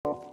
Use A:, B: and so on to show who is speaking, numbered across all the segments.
A: Welcome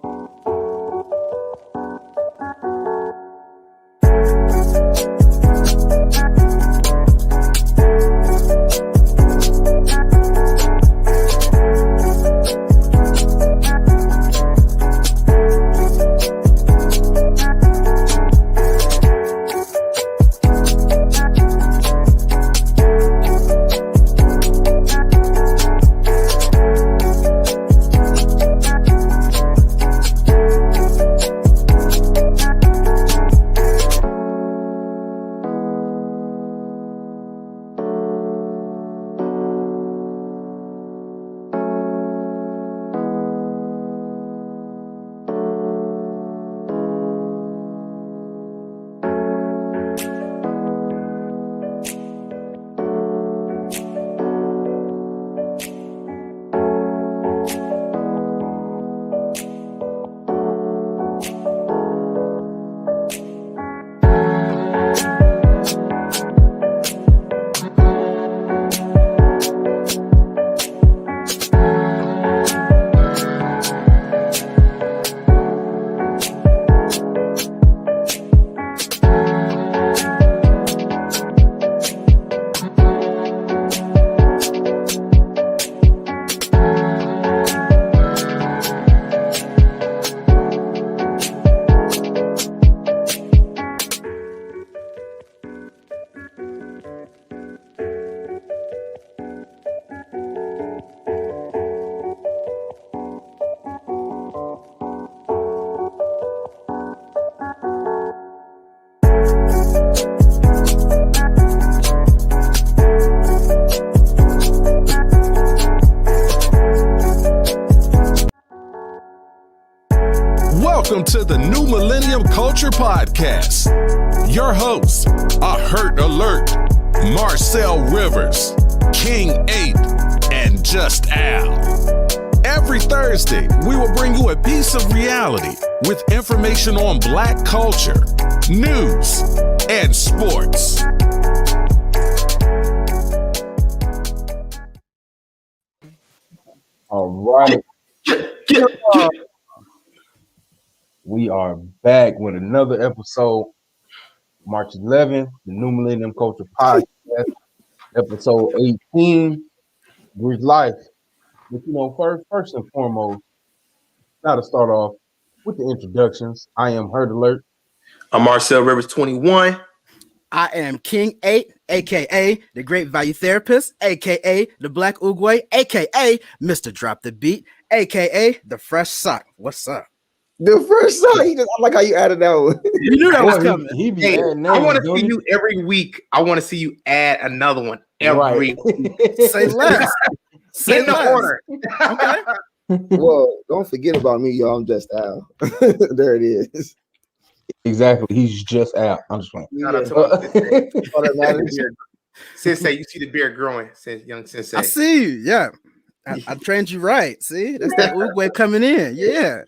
A: to the New Millennium Culture Podcast. Your hosts are Hurt Alert, Marcel Rivers, King 8, and Just Al. Every Thursday, we will bring you a piece of reality with information on Black culture, news, and sports.
B: All right. We are back with another episode, March 11th, the New Millennium Culture Podcast, episode 18, Greek Life. But first and foremost, gotta start off with the introductions. I am Hurt Alert.
C: I'm Marcel Rivers 21.
D: I am King 8, aka the Great Value Therapist, aka the Black Uruguay, aka Mr. Drop the Beat, aka the Fresh Sock. What's up?
E: The first song, I like how you added that one.
D: You knew that was coming.
C: Hey, I want to see you every week. I want to see you add another one every week.
D: Say less. Say
C: in the order.
D: Okay.
E: Well, don't forget about me, y'all. I'm Just Al. There it is.
B: Exactly. He's just out. I'm just playing.
C: Shout out to Sensei, you see the beard growing, young Sensei.
D: I see you. Yeah. I trained you right. See, that's that Uruguay coming in. Yeah.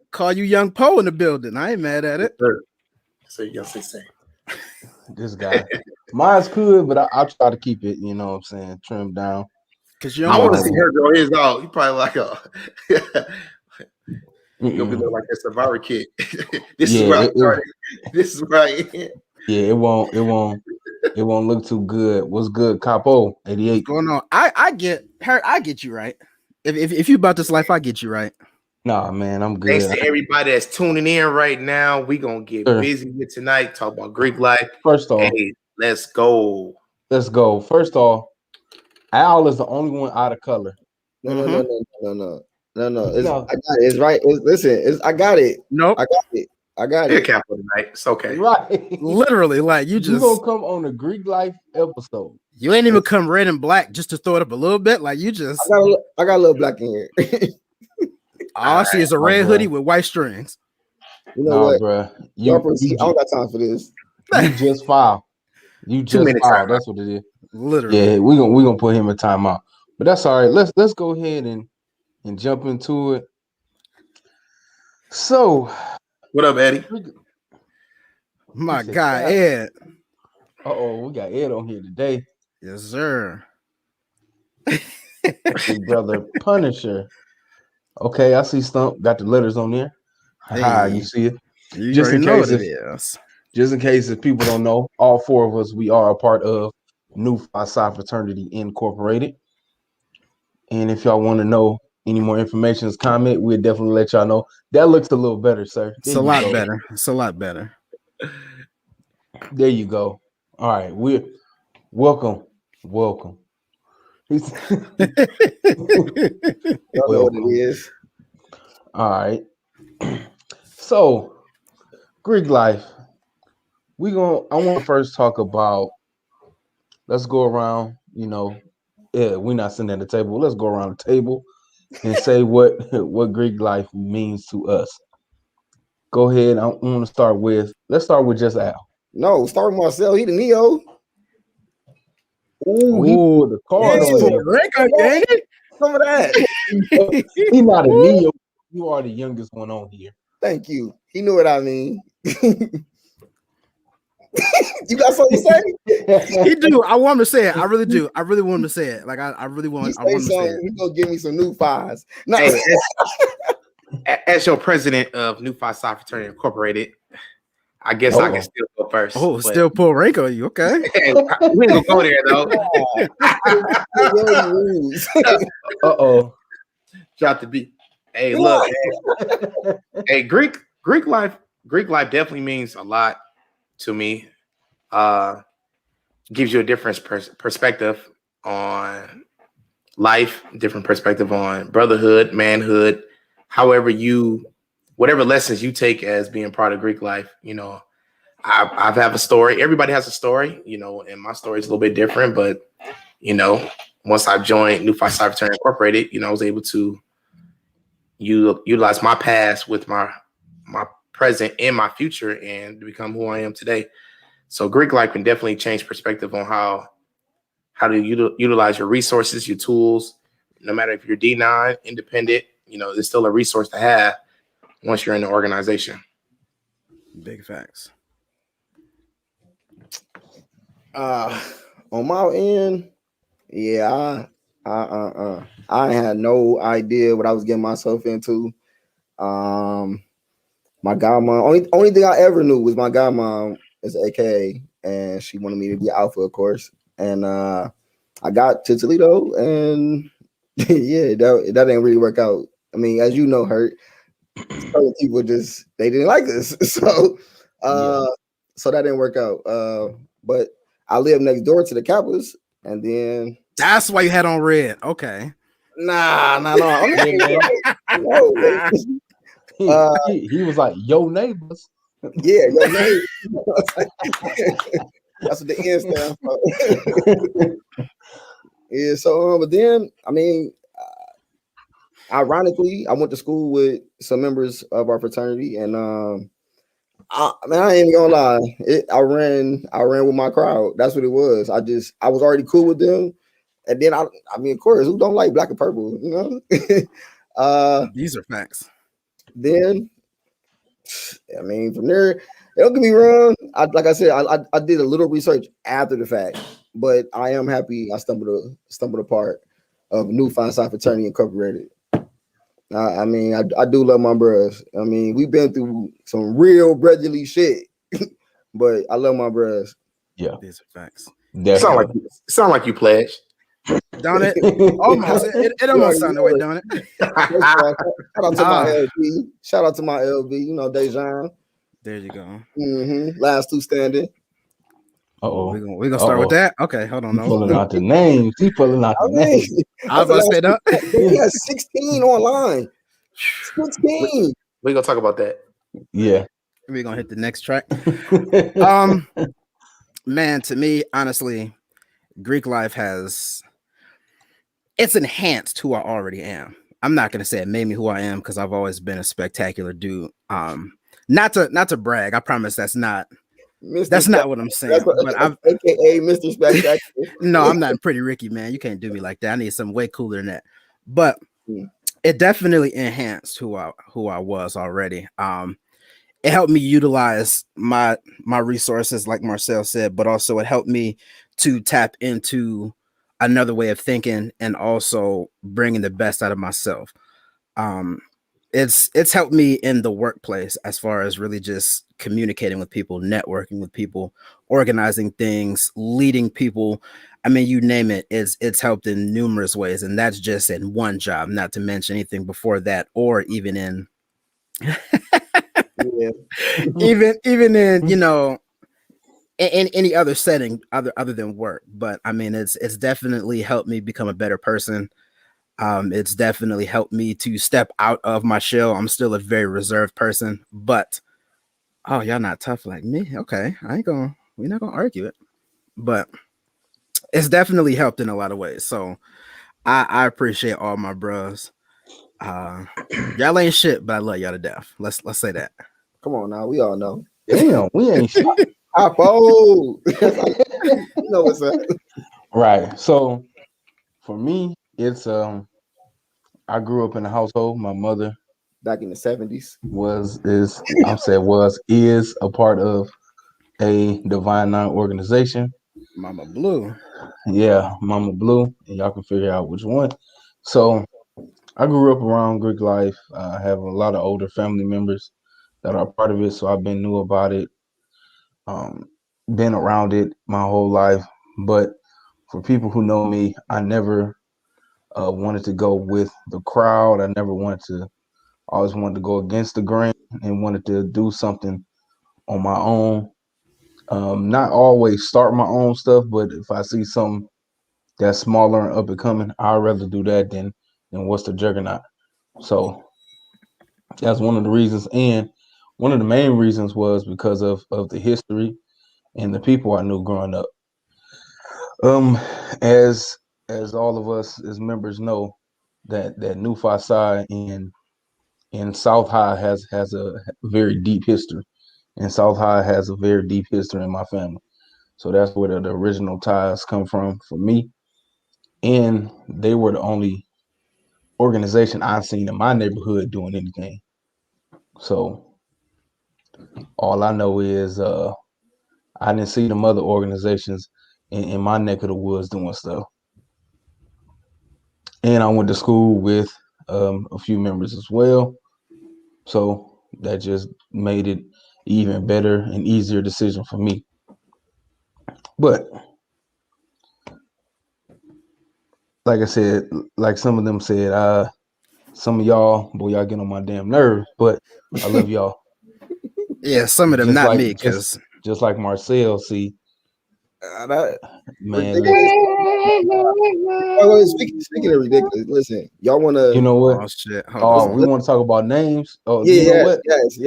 D: Call you Young Poe in the building. I ain't mad at it.
C: So young Sensei.
B: This guy. Mine's good, but I'll try to keep it, trimmed down.
D: Because
C: I want to see her grow his out. You probably like you'll be looking like a Survivor kid. This is where I started. This is where I end.
B: Yeah, it won't look too good. What's good, Capo 88?
D: What's going on? I get you right. If you about this life, I get you right.
B: Nah, man, I'm good.
C: Thanks to everybody that's tuning in right now. We gonna get busy with tonight. Talk about Greek life. First off, hey, let's go.
B: First off, Al is the only one out of color.
E: No. I got it. It's right. Listen, I got it.
D: Nope.
E: I got it.
C: Capo tonight. It's okay.
B: Right.
D: Literally, like you
B: gonna come on a Greek life episode.
D: You ain't even come red and black just to throw it up a little bit. Like you just
E: I got a little black in here.
D: All I see is a red hoodie with white strings.
E: You know what,
B: bro?
E: I don't got time for this.
B: You just filed. That's what it is.
D: Literally.
B: Yeah, we're gonna put him in timeout. But that's all right. Let's go ahead and jump into it. So,
C: what up, Eddie?
D: My guy, Ed.
B: We got Ed on here today.
D: Yes, sir.
B: His brother Punisher. Okay, I see Stump got the letters on there. Hi, you see it. Just in case if people don't know, all four of us, we are a part of Nu Phi Psi Fraternity Incorporated. And if y'all want to know any more information, comment, we'll definitely let y'all know. That looks a little better, sir.
D: It's a lot better. It's a lot better.
B: There you go. All right, we're welcome.
E: That's what it is.
B: All right. So, Greek life. I want to first talk about. Let's go around. We're not sitting at the table. Let's go around the table and say what Greek life means to us. Go ahead. I want to start with. Let's start with just Al.
E: No, start with Marcel. He the Neo.
B: Ooh, he put the card on you.
E: Some of that.
B: He's not a Neo. You are the youngest one on here.
E: Thank you. He knew what I mean. You got something to say?
D: He do. I want him to say it. I really do. I really want him to say it. Like I really want. I want him to say it.
E: He's gonna give me some Nu Phis. No.
C: Hey, as your president of Nu Phi Psi Fraternity Incorporated, I guess I can still go first.
D: Oh, still pull rank on you. Okay.
C: We ain't gonna go there though. Drop the beat. Hey, look. Hey, Greek life definitely means a lot to me. Gives you a different perspective on life, different perspective on brotherhood, manhood, whatever lessons you take as being part of Greek life. I have a story. Everybody has a story, and my story is a little bit different, but once I joined Nu Phi Psi Fraternity Incorporated, I was able to utilize my past with my present and my future and to become who I am today. So Greek life can definitely change perspective on how to utilize your resources, your tools, no matter if you're D9, independent, it's still a resource to have once you're in the organization.
D: Big facts.
E: On my end, yeah, I had no idea what I was getting myself into. My godmom, only thing I ever knew was my godmom is AKA, and she wanted me to be alpha, of course. And I got to Toledo, and yeah, that didn't really work out. I mean, as you know, Hurt, certain people they didn't like us, so so that didn't work out. But I lived next door to the Kappas, and then
D: that's why you had on red. Okay.
E: No.
B: He was like, yo neighbors.
E: Yeah, your neighbors. That's what the N stands for. Yeah, so but then I mean, ironically, I went to school with some members of our fraternity, and I ain't even gonna lie, I ran with my crowd. That's what it was. I was already cool with them, and then I mean, of course, who don't like black and purple,
D: These are facts.
E: Then, I mean, from there, don't get me wrong. Like I said, I did a little research after the fact, but I am happy I stumbled a part of Nu Phi Psi Fraternity Incorporated. I mean, I do love my bros. I mean, we've been through some real brotherly shit, but I love my bros.
B: Yeah,
D: these are facts.
C: Sound like you pledged.
D: Don't it? Almost. It almost sounded way, don't it?
E: Shout out to my LB. Dejan.
D: There you go.
E: Last two standing.
D: We're gonna start with that. Okay, hold on.
B: Pulling out the names. He pulling out the names.
D: I was about to say that.
E: He has 16 online. 16.
C: We're gonna talk about that.
B: Yeah.
D: We're gonna hit the next track. Man, to me, honestly, Greek life it's enhanced who I already am. I'm not gonna say it made me who I am because I've always been a spectacular dude. Not to brag. I promise that's not what I'm saying. But I'm
E: AKA Mr. Spectacular.
D: No, I'm not Pretty Ricky, man. You can't do me like that. I need something way cooler than that. But it definitely enhanced who I was already. It helped me utilize my resources, like Marcel said, but also it helped me to tap into another way of thinking and also bringing the best out of myself. It's helped me in the workplace as far as really just communicating with people, networking with people, organizing things, leading people. I mean, you name it, it's helped in numerous ways, and that's just in one job, not to mention anything before that, or even in
E: Yeah.
D: even in, you know, in any other setting other than work. But I mean, it's definitely helped me become a better person. It's definitely helped me to step out of my shell. I'm still a very reserved person, but oh, y'all not tough like me. Okay, we're not gonna argue it, but it's definitely helped in a lot of ways. So I appreciate all my bros. Y'all ain't shit, but I love y'all to death. Let's say that.
E: Come on now, we all know.
B: Damn, we ain't shit.
E: Apo. You know what's up.
B: Right. So for me, it's I grew up in a household. My mother
E: Back in the 70s.
B: is a part of a Divine Nine organization.
D: Mama Blue.
B: Yeah, Mama Blue, and y'all can figure out which one. So I grew up around Greek life. I have a lot of older family members that are part of it, so I've been new about it, been around it my whole life. But for people who know me, I never wanted to go with the crowd. I always wanted to go against the grain and wanted to do something on my own. Not always start my own stuff, but if I see something that's smaller and up and coming, I'd rather do that than what's the juggernaut. So that's one of the reasons. And one of the main reasons was because of the history and the people I knew growing up. As all of us as members know, that New Phi in South High has a very deep history. And South High has a very deep history in my family. So that's where the original ties come from for me. And they were the only organization I've seen in my neighborhood doing anything. So all I know is I didn't see them other organizations in my neck of the woods doing stuff. And I went to school with a few members as well. So that just made it even better and easier decision for me. But like I said, like some of them said, some of y'all, boy, y'all get on my damn nerves, but I love y'all.
D: Yeah, some of them,
B: Just
D: not
B: like,
D: me, because
B: just like Marcel, see, man.
E: Speaking of ridiculous, listen, y'all want to?
B: You know what?
D: oh shit,
B: We want to talk about names. Oh,
E: Yeah,
B: you know what?
E: yes.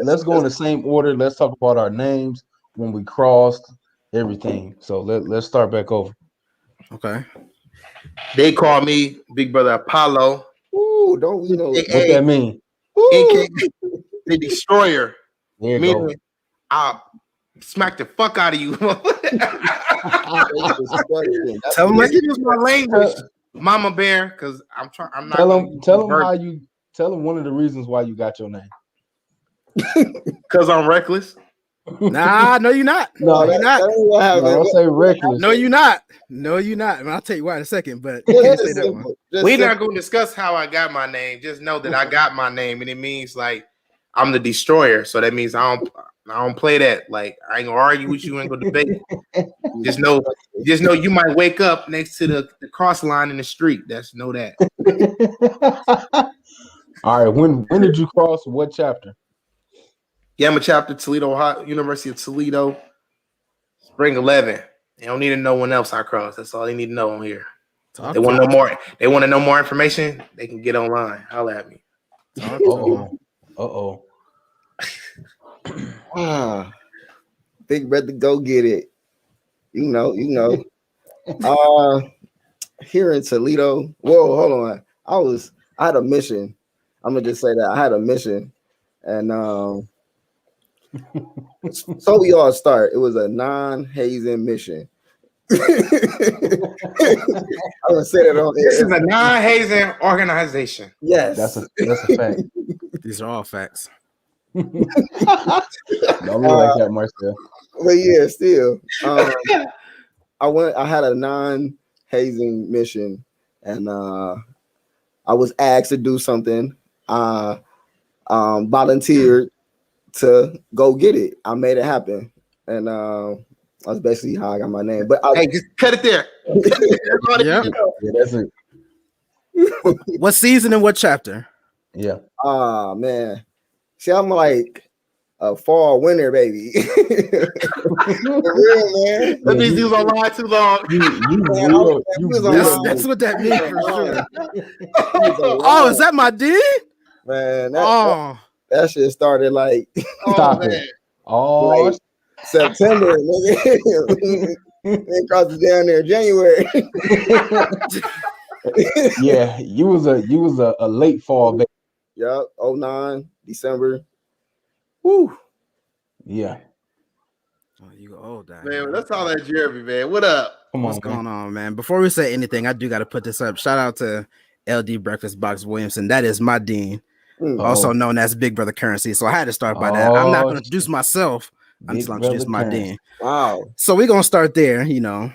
B: Let's go in the same order. Let's talk about our names when we crossed everything. So let's start back over.
D: okay.
C: They call me Big Brother Apollo.
E: Ooh, don't we know?
B: What that mean?
C: AKA the Destroyer.
B: There you
C: Meaning,
B: go.
C: I'll smack the fuck out of you.
D: Tell them like
C: Excuse my language, Mama Bear, because I'm trying. I'm not.
B: Tell them one of the reasons why you got your name.
C: Because I'm reckless.
D: Nah, no, you're not. No, you're not.
B: Don't say reckless.
D: No, you're not. No, you're not. And I'll tell you why in a second, but you can't say that one.
C: We're not going to discuss how I got my name. Just know that I got my name, and it means like I'm the Destroyer. So that means I don't play that. Like I ain't gonna argue with you. Ain't gonna debate. Just know you might wake up next to the cross line in the street. Know that.
B: All right. When did you cross? What chapter?
C: Gamma chapter, Toledo, Ohio, University of Toledo, Spring 11. They don't need to know when else I crossed. That's all they need to know on here. They want to know more. They want to know more information. They can get online. Holla at me.
B: Uh-oh.
E: Big brother, go get it. You know. Here in Toledo. Whoa, hold on. I had a mission. I'm gonna just say that I had a mission, and so we all start. It was a non-hazing mission. I'm gonna say that on air.
C: This is a non-hazing organization.
E: Yes,
B: that's a fact.
D: These are all facts.
B: Don't look like that, Marcel.
E: But yeah, still, I had a non-hazing mission, and I was asked to do something. Volunteered to go get it. I made it happen, and that's basically how I got my name. But
C: Hey, just cut it there.
D: Yeah.
B: Yeah, that's it.
D: What season and what chapter?
B: Yeah.
E: Man, see, I'm like a fall winter baby. For real, man.
C: That means he was online too long.
D: That's what that means for sure. Oh, is that my D?
E: Man, that shit started like
B: Stop it. Oh,
E: like September, nigga. And crossed it down there January.
B: yeah, you was a late fall baby.
E: Yup, 09, December. Woo.
B: Yeah.
D: Oh, you old guy.
C: Man, let's all that Jeremy, man. What up?
D: What's going on, man? Before we say anything, I do got to put this up. Shout out to LD Breakfast Box Williamson. That is my dean, also known as Big Brother Currency. So I had to start by that. I'm not going to introduce myself. I'm just going to introduce my dean.
E: Wow.
D: So we're going to start there. You know,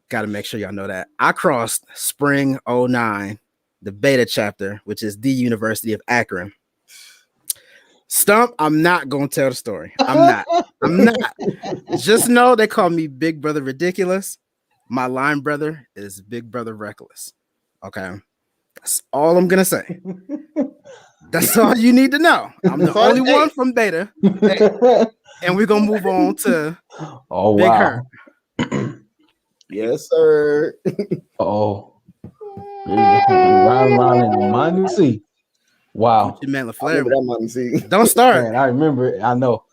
D: got to make sure y'all know that. I crossed spring 09, the beta chapter, which is the University of Akron. Stump, I'm not going to tell the story. I'm not. Just know they call me Big Brother Ridiculous. My line brother is Big Brother Reckless. Okay. That's all I'm going to say. That's all you need to know. I'm the only one from beta. And we're going to move on to Big Hurt.
E: Yes, sir.
B: Oh. Round in the minor C. Wow.
D: Don't start.
B: Man, I remember it. I know.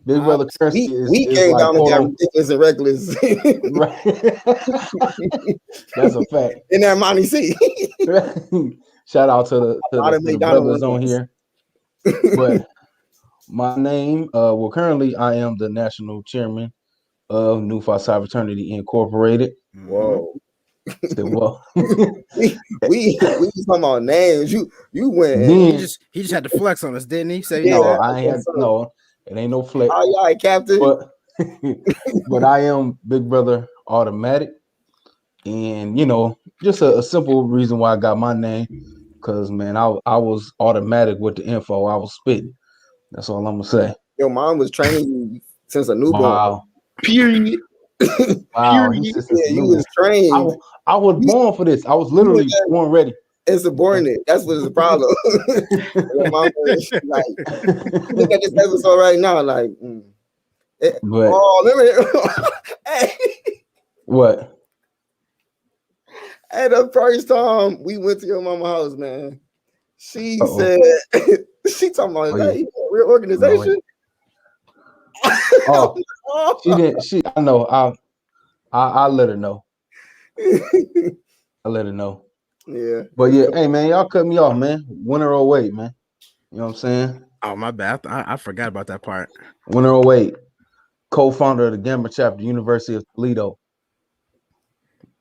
B: Big Brother Currency
E: we came
B: like,
E: down with that ridiculous and reckless.
B: That's a fact.
E: In that Monty C.
B: Shout out to the brothers on here. But my name, currently I am the national chairman of Nu Phi Psi Fraternity Incorporated.
E: Whoa.
B: Well,
E: we talking about names. You went.
D: He just had to flex on us, didn't he? Say
B: I ain't no. It ain't no flex.
E: All right, Captain.
B: But I am Big Brother Automatic, and just a simple reason why I got my name, because man, I was automatic with the info. I was spitting. That's all I'm gonna say.
E: Your mom was training you since a newborn.
B: Wow.
C: Period.
B: Wow.
E: You was trained.
B: I was born for this. I was literally born ready.
E: Insubordinate. That's what is the problem. Your mom was like, look at this episode right now. Like, hey.
B: What?
E: Hey, the first time we went to your mama's house, man, she said, she talking about hey, real organization.
B: She didn't. I know. I let her know. I let her know.
E: Yeah.
B: But yeah, hey man, y'all cut me off, man. Winner or wait, man. You know what I'm saying?
D: Oh, my bad. I forgot about that part.
B: Winner or wait. Co-founder of the Gamma Chapter, University of Toledo.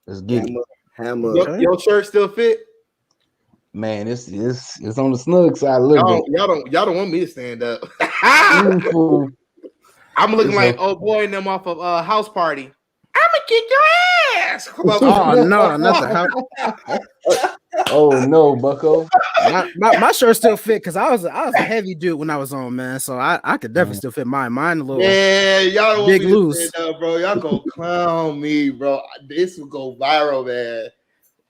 B: Let's get it.
E: Hammer.
C: Your shirt still fit?
B: Man, it's on the snug side a little bit.
C: Y'all don't want me to stand up. I'm looking like old boy and them off of House Party. I'm gonna kick your ass.
D: Oh no, nothing.
B: Oh no, Bucko.
D: My shirt still fit because I was a heavy dude when I was on, man. So I could definitely still fit mine. Mine a little
C: y'all don't
D: big
C: want me
D: loose,
C: to stand up, bro. Y'all gonna clown me, bro. This will go viral, man.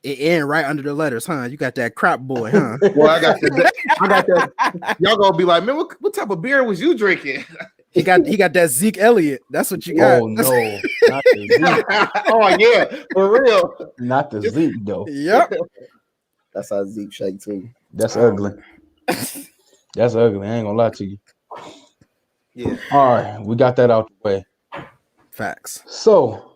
D: It ain't right under the letters, huh? You got that crap boy, huh?
C: Well, I got that. Y'all gonna be like, man, what type of beer was you drinking?
D: He got that Zeke Elliott. That's what you got.
B: Oh no, not the Zeke.
C: Oh yeah, for real.
B: Not the Zeke though.
D: Yep.
E: That's how Zeke shake too.
B: That's ugly. That's ugly. I ain't gonna lie to you.
C: Yeah.
B: All right, we got that out the way.
D: Facts.
B: So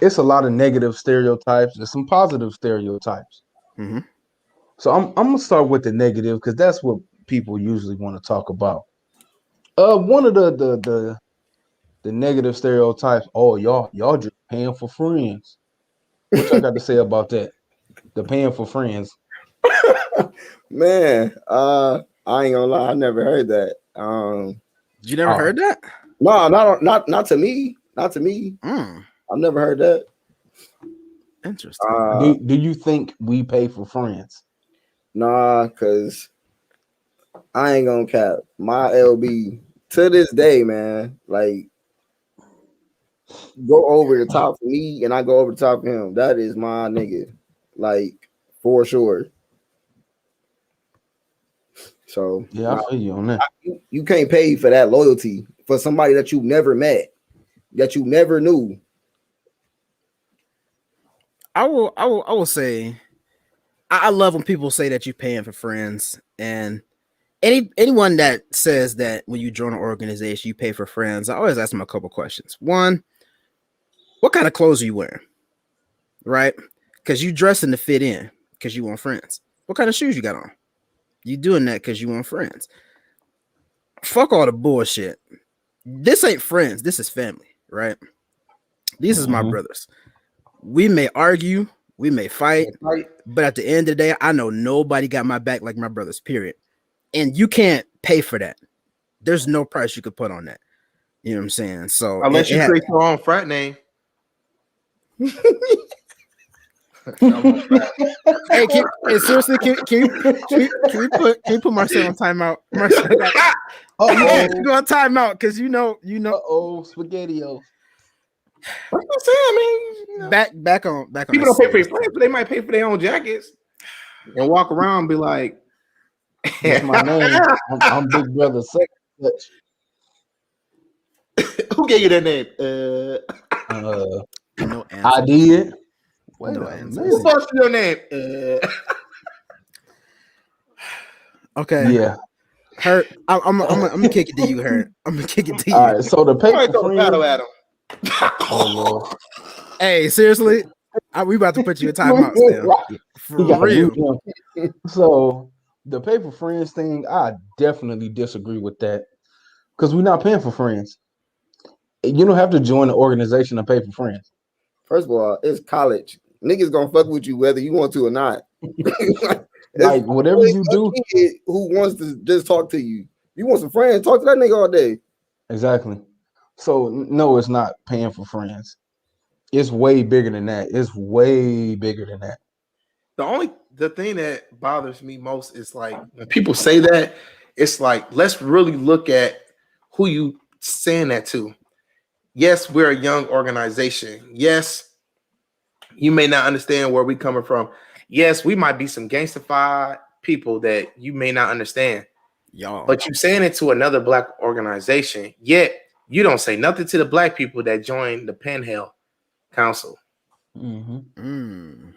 B: it's a lot of negative stereotypes. There's some positive stereotypes.
D: Mm-hmm.
B: So I'm gonna start with the negative because that's what people usually want to talk about. One of the negative stereotypes. Oh, y'all just paying for friends. What y'all got to say about that? The paying for friends.
E: Man, I ain't gonna lie, I never heard that.
D: You never heard that?
E: No, not to me. Not to me. I've never heard that.
D: Interesting.
B: Do you think we pay for friends?
E: Nah, cause I ain't gonna cap. My LB to this day, man, like go over the top for me and I go over the top for him. That is my nigga. Like for sure. So
B: Yeah, I feel you on that.
E: you can't pay for that loyalty for somebody that you never met, that you never knew.
D: I will say I love when people say that you're paying for friends, and anyone that says that when you join an organization you pay for friends, I always ask them a couple questions. One, what kind of clothes are you wearing? Right? Because you dressing to fit in because you want friends. What kind of shoes you got on? You doing that because you want friends. Fuck all the bullshit. This ain't friends. This is family, right? These is my brothers. We may argue, we may fight, but at the end of the day, I know nobody got my back like my brothers, period. And you can't pay for that. There's no price you could put on that. You know what I'm saying? So
C: unless you create your own frat name.
D: Hey, seriously, can you put Marcel on timeout? Marcel, go on timeout because you know.
B: Spaghetti-O.
C: What I'm saying, I mean,
D: back on.
C: People don't pay for their friends, but they might pay for their own jackets and walk around and be like,
B: "That's my name. I'm Big Brother Such."
C: Who gave you that name?
D: No answer.
B: I did.
D: Wait no answer.
C: Who taught you your name?
D: Okay.
B: Yeah.
D: Hurt. I'm gonna kick it to you, Hurt. I'm gonna kick it to you.
B: All right. So the paper
C: Throw a battle at him.
B: Oh,
D: hey, seriously, we about to put you in timeout still. For real.
B: So the pay for friends thing, I definitely disagree with that because we're not paying for friends. You don't have to join the organization to pay for friends.
E: First of all, it's college. Niggas gonna fuck with you whether you want to or not.
B: Like whatever you do,
E: who wants to just talk to you? You want some friends? Talk to that nigga all day.
B: Exactly. So no, it's not paying for friends. It's way bigger than that. It's way bigger than that.
C: The thing that bothers me most is like when people say that, it's like, let's really look at who you saying that to. Yes, we're a young organization. Yes, you may not understand where we're coming from. Yes, we might be some gangstified people that you may not understand.
D: Y'all.
C: But you saying it to another black organization, yet you don't say nothing to the black people that joined the Panhandle Council.
B: Mm-hmm.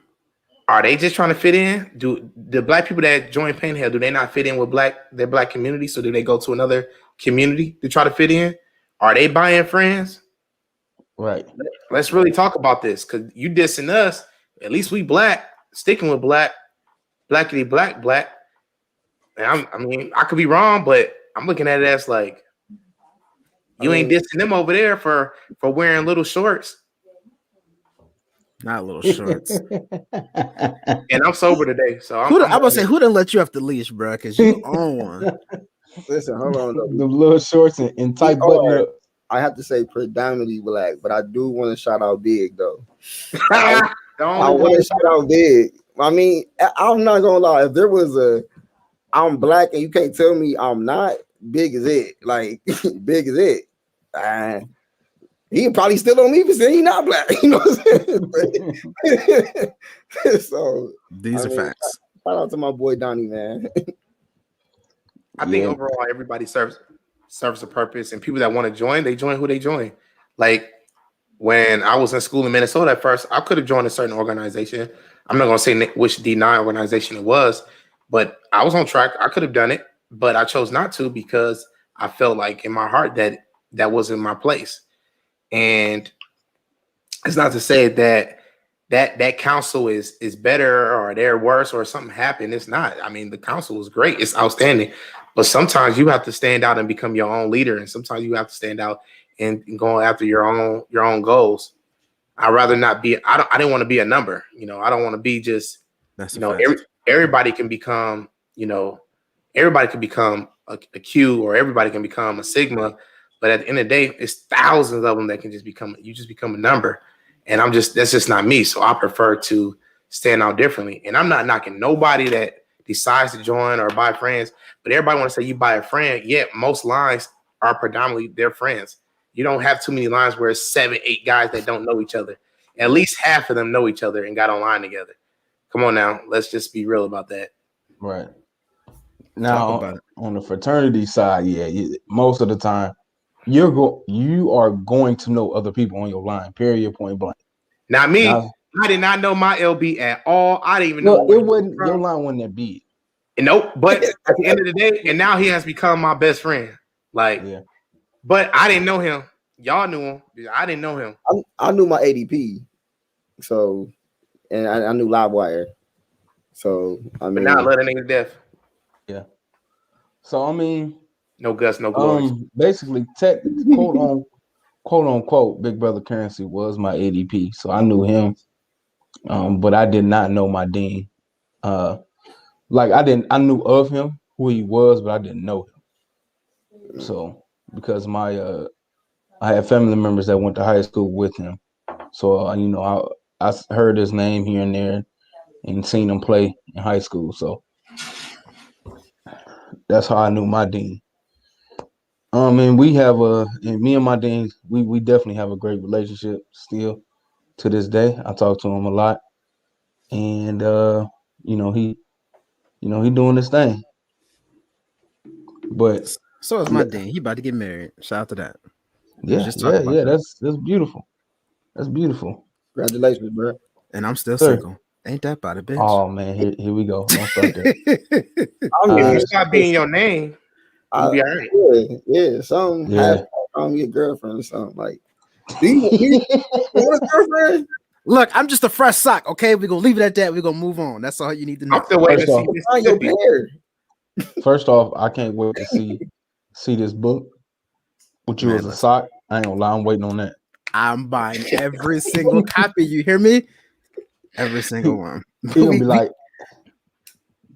C: Are they just trying to fit in? Do the black people that join Panhandle, do they not fit in with their black community? So do they go to another community to try to fit in? Are they buying friends?
B: Right.
C: Let's really talk about this because you dissing us. At least we black, sticking with blackity black. And I mean, I could be wrong, but I'm looking at it as like you ain't dissing them over there for wearing little shorts.
D: Not little shorts.
C: And I'm sober today, so
D: I'm gonna say who done let you off the leash, bro? Because you own one.
E: Listen, hold on.
B: The little shorts and tight button up.
E: I have to say predominantly black, but I do want to shout out Big though.
C: I
E: want to shout out Big. I mean, I'm not gonna lie. If there was I'm black and you can't tell me I'm not, Big is it. Like Big is it. He probably still on me for saying he's not black. You know what I'm saying? So
D: these are facts.
E: Shout out to my boy Donnie, man.
C: I think overall everybody serves a purpose, and people that want to join, they join who they join. Like when I was in school in Minnesota at first, I could have joined a certain organization. I'm not gonna say which D9 organization it was, but I was on track. I could have done it, but I chose not to because I felt like in my heart that wasn't my place. And it's not to say that council is better or they're worse or something happened. It's not. I mean, the council was great. It's outstanding. But sometimes you have to stand out and become your own leader. And sometimes you have to stand out and go after your own goals. I'd rather not be, I didn't want to be a number. You know, I don't want to be just, everybody can become, everybody can become a Q or everybody can become a Sigma. But at the end of the day, it's thousands of them that can just become a number. And that's just not me. So I prefer to stand out differently. And I'm not knocking nobody that decides to join or buy friends, but everybody want to say you buy a friend. Yet most lines are predominantly their friends. You don't have too many lines where it's 7, 8 guys that don't know each other. At least half of them know each other and got online together. Come on now, let's just be real about that.
B: Right. Now, on the fraternity side, most of the time, you are going to know other people on your line. Period. Point blank.
C: Now, I did not know my LB at all. I didn't even know
B: it wasn't your line wasn't that big.
C: Nope. But at the end of the day, and now he has become my best friend. But I didn't know him. Y'all knew him. I didn't know him.
E: I knew my ADP. So, and I knew Livewire. So, I mean,
C: but now I let a nigga to death.
B: Yeah. So, I mean,
C: no guts, no glory.
B: Basically, quote unquote, Big Brother Currency was my ADP. So I knew him. But I did not know my dean. I knew of him, who he was, but I didn't know him. So because I had family members that went to high school with him. So I heard his name here and there and seen him play in high school. So that's how I knew my dean. And we have me and my dean, we definitely have a great relationship still to this day. I talk to him a lot. And he doing his thing. But
D: so is my dean. He about to get married. Shout out to that.
B: Yeah. That's beautiful. That's beautiful.
E: Congratulations, bro.
D: And I'm still single. Ain't that about it, bitch?
B: Oh man, here we go. Don't start there.
C: If you stop being your name, you'll be all right.
E: Yeah. Some have your girlfriend or something like. Do you want a girlfriend?
D: Look, I'm just a fresh sock. Okay, we're gonna leave it at that. We're gonna move on. That's all you need to know.
C: I'm still waiting to see
E: your pair.
B: First off, I can't wait to see this book. With you as a sock, I ain't gonna lie. I'm waiting on that.
D: I'm buying every single copy. You hear me? Every single one.
B: You're gonna be like,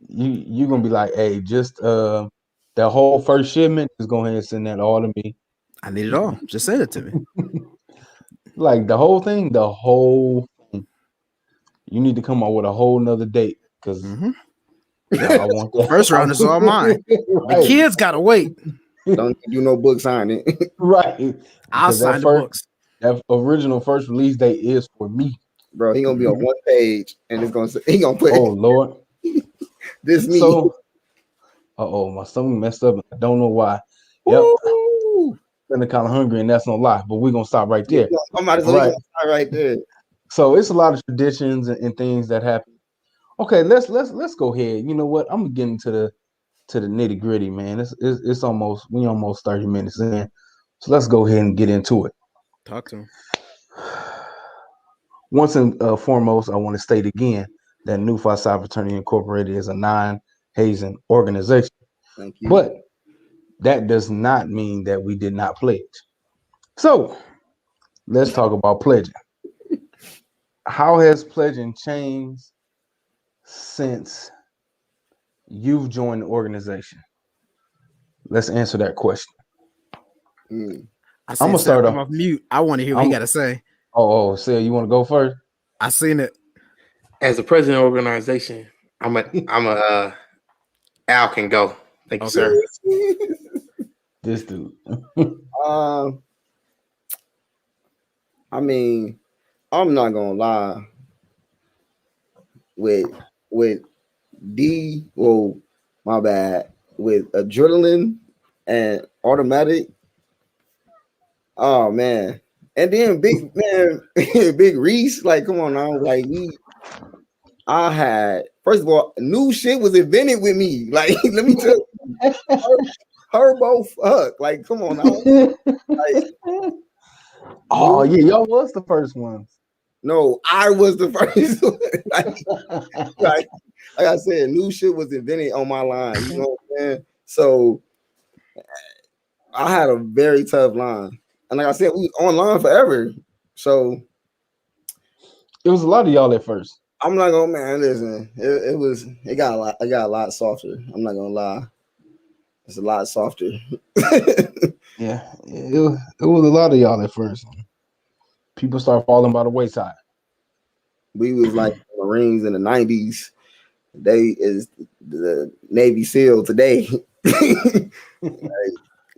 B: you gonna be like, hey, just that whole first shipment, just go ahead and send that all to me.
D: I need it all. Just send it to me.
B: Like the whole thing. You need to come up with a whole nother date because I want that.
D: First round is all mine. Right. The kids gotta wait.
E: Don't do no book signing.
B: Right.
D: I'll sign the books.
B: That original first release date is for me.
E: Bro, he gonna be on one page and it's gonna say he gonna put
B: oh Lord.
E: This me.
B: So my stomach messed up. I don't know why. Yep. I'm kind of hungry, and that's no lie. But we're gonna stop right there.
E: I'm about to stop right there.
B: So it's a lot of traditions and things that happen. Okay, let's go ahead. You know what? I'm gonna get into the nitty gritty, man. It's almost 30 minutes in. So let's go ahead and get into it.
D: Talk to him.
B: Once and foremost, I want to state again that Nu Phi Psi Fraternity Incorporated is a non-hazing organization.
E: Thank you.
B: But that does not mean that we did not pledge. So let's talk about pledging. How has pledging changed since you've joined the organization? Let's answer that question.
D: I'm gonna start off mute. I want to hear what you gotta say.
B: Sil, you want to go first?
D: I seen it.
C: As the president of the organization, I'm a Al can go. Thank you, sir.
B: This dude.
E: I mean, I'm not gonna lie. With my bad. With adrenaline and automatic. Oh man. And then Big Reese, like, come on now. Like I had, first of all, new shit was invented with me. Like, let me tell you, Herbo fuck. Like, come on now. Like,
B: y'all was the first ones.
E: No, I was the first one. like I said, new shit was invented on my line. You know what I'm saying? So I had a very tough line. And like I said, we was online forever. So
B: it was a lot of y'all at first.
E: I'm not gonna, man, listen. It got a lot softer. I'm not gonna lie. It's a lot softer.
B: Yeah, it was a lot of y'all at first. people start falling by the wayside.
E: We was like Marines in the 90s. They is the Navy SEAL today.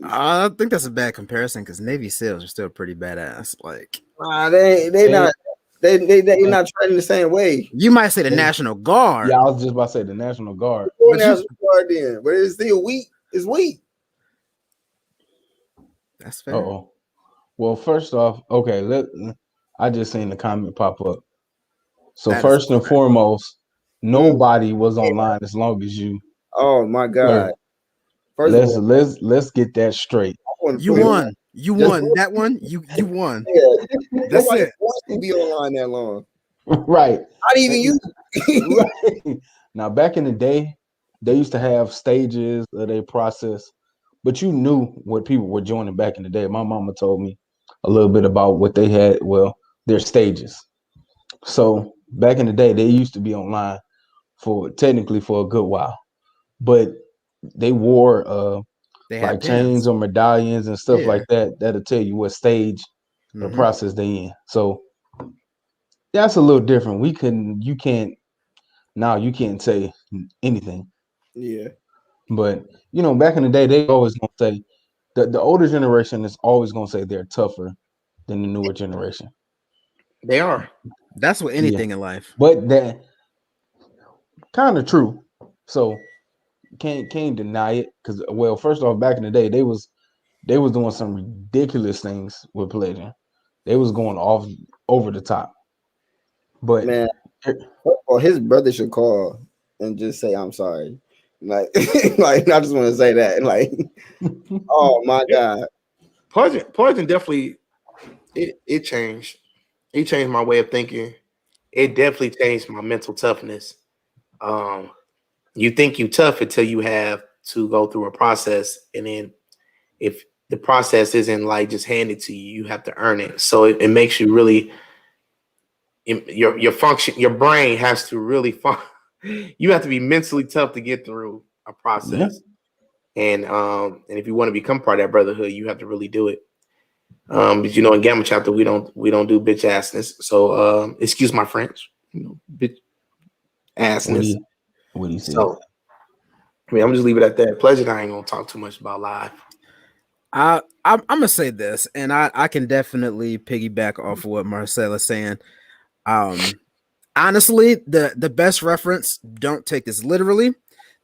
D: I think that's a bad comparison because Navy SEALs are still pretty badass. Like,
E: they not training the same way.
D: You might say the National Guard.
B: Yeah, I was just about to say the National Guard.
E: But it's still weak. It's weak.
D: That's fair.
B: Oh, well, first off, okay, I just seen the comment pop up. So
D: That
B: first and foremost, nobody was
E: Yeah.
B: online as long as you.
E: Oh my God! First
B: let's
E: of all,
B: let's get that straight.
D: You won. You won that one. You won.
E: Yeah,
D: That's
E: nobody
D: it.
E: wants to be online that long.
B: Right.
E: Not even you.
B: Right. Now, back in the day, they used to have stages of their process, but you knew what people were joining back in the day. My mama told me a little bit about what they had. Well, their stages. So back in the day, they used to be online technically for a good while, but they wore
D: They had
B: like chains or medallions and stuff like that. That'll tell you what stage the process they in. So that's a little different. You can't say anything.
E: Yeah.
B: But back in the day, they always gonna say the older generation is always gonna say they're tougher than the newer generation.
C: They are.
D: That's what anything in life.
B: But that kind of true. So can't deny it because first off, back in the day, they was doing some ridiculous things with pledging. They was going off over the top. But
E: man, his brother should call and just say I'm sorry. Like, like I just want to say that. Like, oh my God.
C: Pledging definitely it changed. It changed my way of thinking. It definitely changed my mental toughness. You think you tough until you have to go through a process, and then if the process isn't like just handed to you, you have to earn it. So it makes you really your function, your brain has to really you have to be mentally tough to get through a process. Yeah. And if you want to become part of that brotherhood, you have to really do it. But in Gamma Chapter, we don't do bitch assness. So excuse my French, bitch assness.
B: What do you say?
C: So I'm just leave it at that. Pleasure. I ain't gonna talk too much about live.
D: I'm gonna say this, and I can definitely piggyback off of what Marcel is saying. Honestly, the best reference, don't take this literally.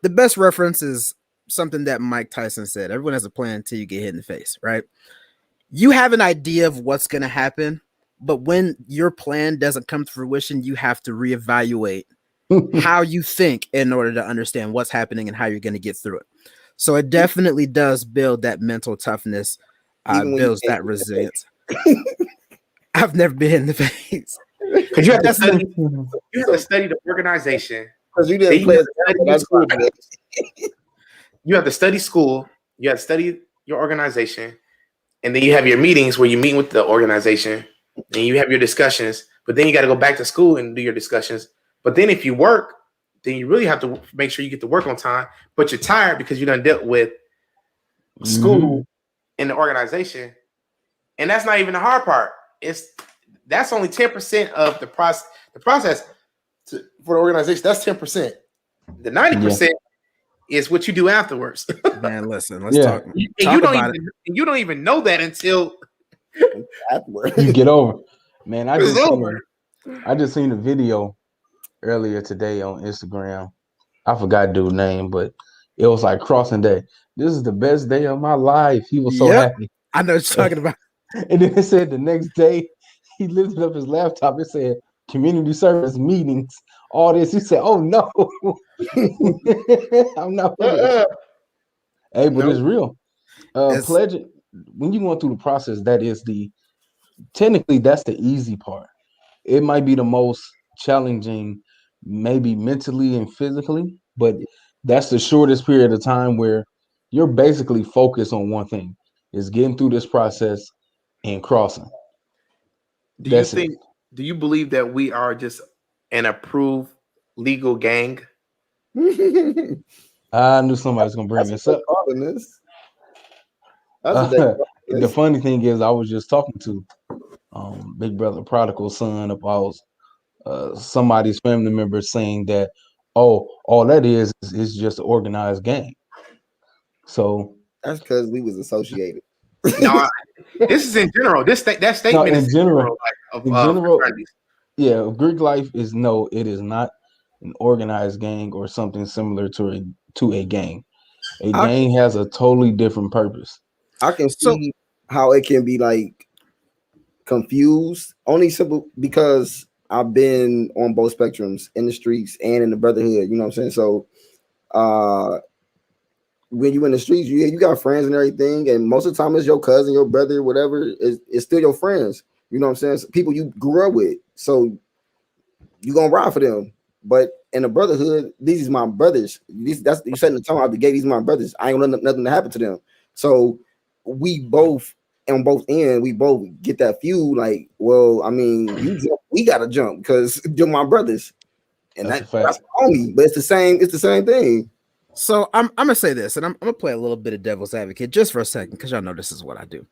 D: The best reference is something that Mike Tyson said. Everyone has a plan until you get hit in the face, right? You have an idea of what's going to happen, but when your plan doesn't come to fruition, you have to reevaluate how you think in order to understand what's happening and how you're going to get through it. So it definitely does build that mental toughness, builds that resilience. I've never been hit in the face.
C: Because you have to study the organization.
E: Because you didn't play school.
C: You have to study school. You have to study your organization. And then you have your meetings where you meet with the organization. And you have your discussions. But then you got to go back to school and do your discussions. But then if you work, then you really have to make sure you get to work on time. But you're tired because you done dealt with school and the organization. And that's not even the hard part. That's only 10% of the process. The process for the organization, that's 10%. The 90% is what you do afterwards.
D: Man, listen, let's talk.
C: You don't even know that until
E: afterwards.
B: You get over. Man, I just seen a video earlier today on Instagram. I forgot dude's name, but it was like crossing day. This is the best day of my life. He was so happy.
D: I know what you're talking about.
B: And then it said the next day, he lifted up his laptop. It said community service meetings, all this. He said, "Oh no, I'm not." Hey, but it's real. Pledging, when you're going through the process, technically that's the easy part. It might be the most challenging, maybe mentally and physically, but that's the shortest period of time where you're basically focused on one thing: is getting through this process and crossing.
C: Do you believe that we are just an approved legal gang?
B: I knew somebody was gonna bring this up. The funny thing is, I was just talking to Big Brother Prodigal Son about somebody's family member saying that, oh, all that is just an organized gang. So
E: That's because we was associated.
C: No, this is in general. That statement
B: in
C: is
B: general,
C: like,
B: in general,
C: fraternities.
B: yeah, Greek life is no, it is not an organized gang or something similar to a gang. A
E: I
B: gang has a totally different purpose.
E: can
D: So
E: see how it can be like confused. Only simple because I've been on both spectrums in the streets and in the brotherhood. You know what I'm saying? So when you in the streets, you got friends and everything, and most of the time it's your cousin, your brother, whatever. It's still your friends. You know what I'm saying? So people you grew up with, so you gonna ride for them. But in the brotherhood, these is my brothers. That's you setting the tone out the gate. These are my brothers. I ain't gonna let nothing to happen to them. So we both on both ends, we both get that feud. Like, well, I mean, you jump, we gotta jump because you're my brothers, and
B: That's a fact.
E: that's homie. But it's the same. It's the same thing.
D: So I'm gonna say this, and I'm gonna play a little bit of devil's advocate just for a second, because y'all know this is what I do.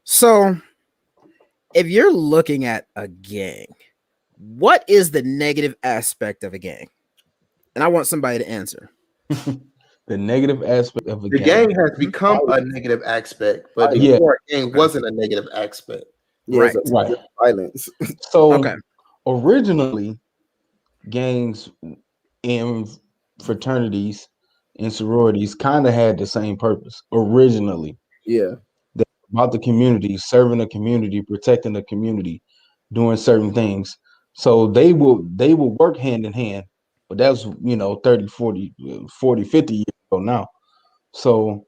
D: So if you're looking at a gang, what is the negative aspect of a gang? And I want somebody to answer.
B: The negative aspect of a
C: The gang has become a negative aspect, but before a gang wasn't a negative aspect.
E: Yeah,
D: Right.
E: it's
B: Right.
E: violence.
B: So
D: Okay.
B: originally, gangs and fraternities and sororities kind of had the same purpose originally.
E: Yeah.
B: About the community, serving the community, protecting the community, doing certain things. So they will work hand in hand, but that's 30, 40, 50 years ago now. So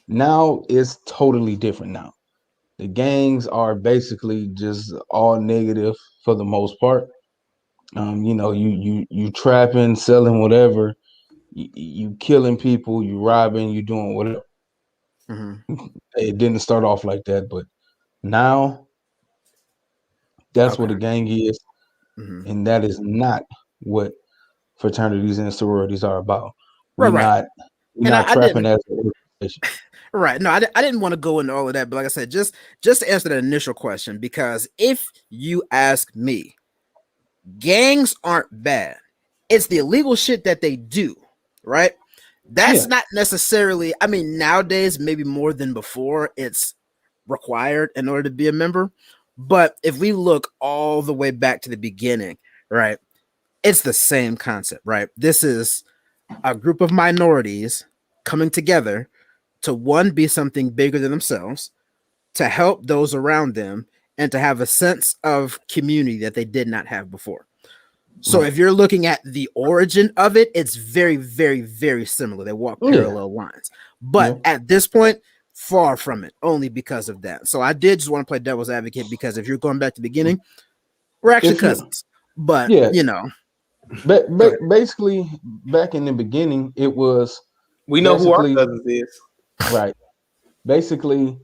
B: now it's totally different now. The gangs are basically just all negative for the most part. You trapping, selling whatever, you killing people, you robbing, you doing whatever.
D: Mm-hmm.
B: It didn't start off like that, but now that's what a gang is, and that is not what fraternities and sororities are about. We're
D: Right.
B: not trapping as an organization.
D: Right. No, I didn't want to go into all of that, but like I said, just to answer the initial question, because if you ask me, gangs aren't bad. It's the illegal shit that they do, right? That's not necessarily, I mean, nowadays, maybe more than before, it's required in order to be a member. But if we look all the way back to the beginning, right, it's the same concept, right? This is a group of minorities coming together to, one, be something bigger than themselves, to help those around them, and to have a sense of community that they did not have before. So if you're looking at the origin of it, it's very, very, very similar. They walk parallel lines. But at this point, far from it, only because of that. So I did just want to play devil's advocate, because if you're going back to the beginning, we're actually cousins. But,
B: basically, back in the beginning, it was...
C: We know who our cousins is.
B: Right. Basically,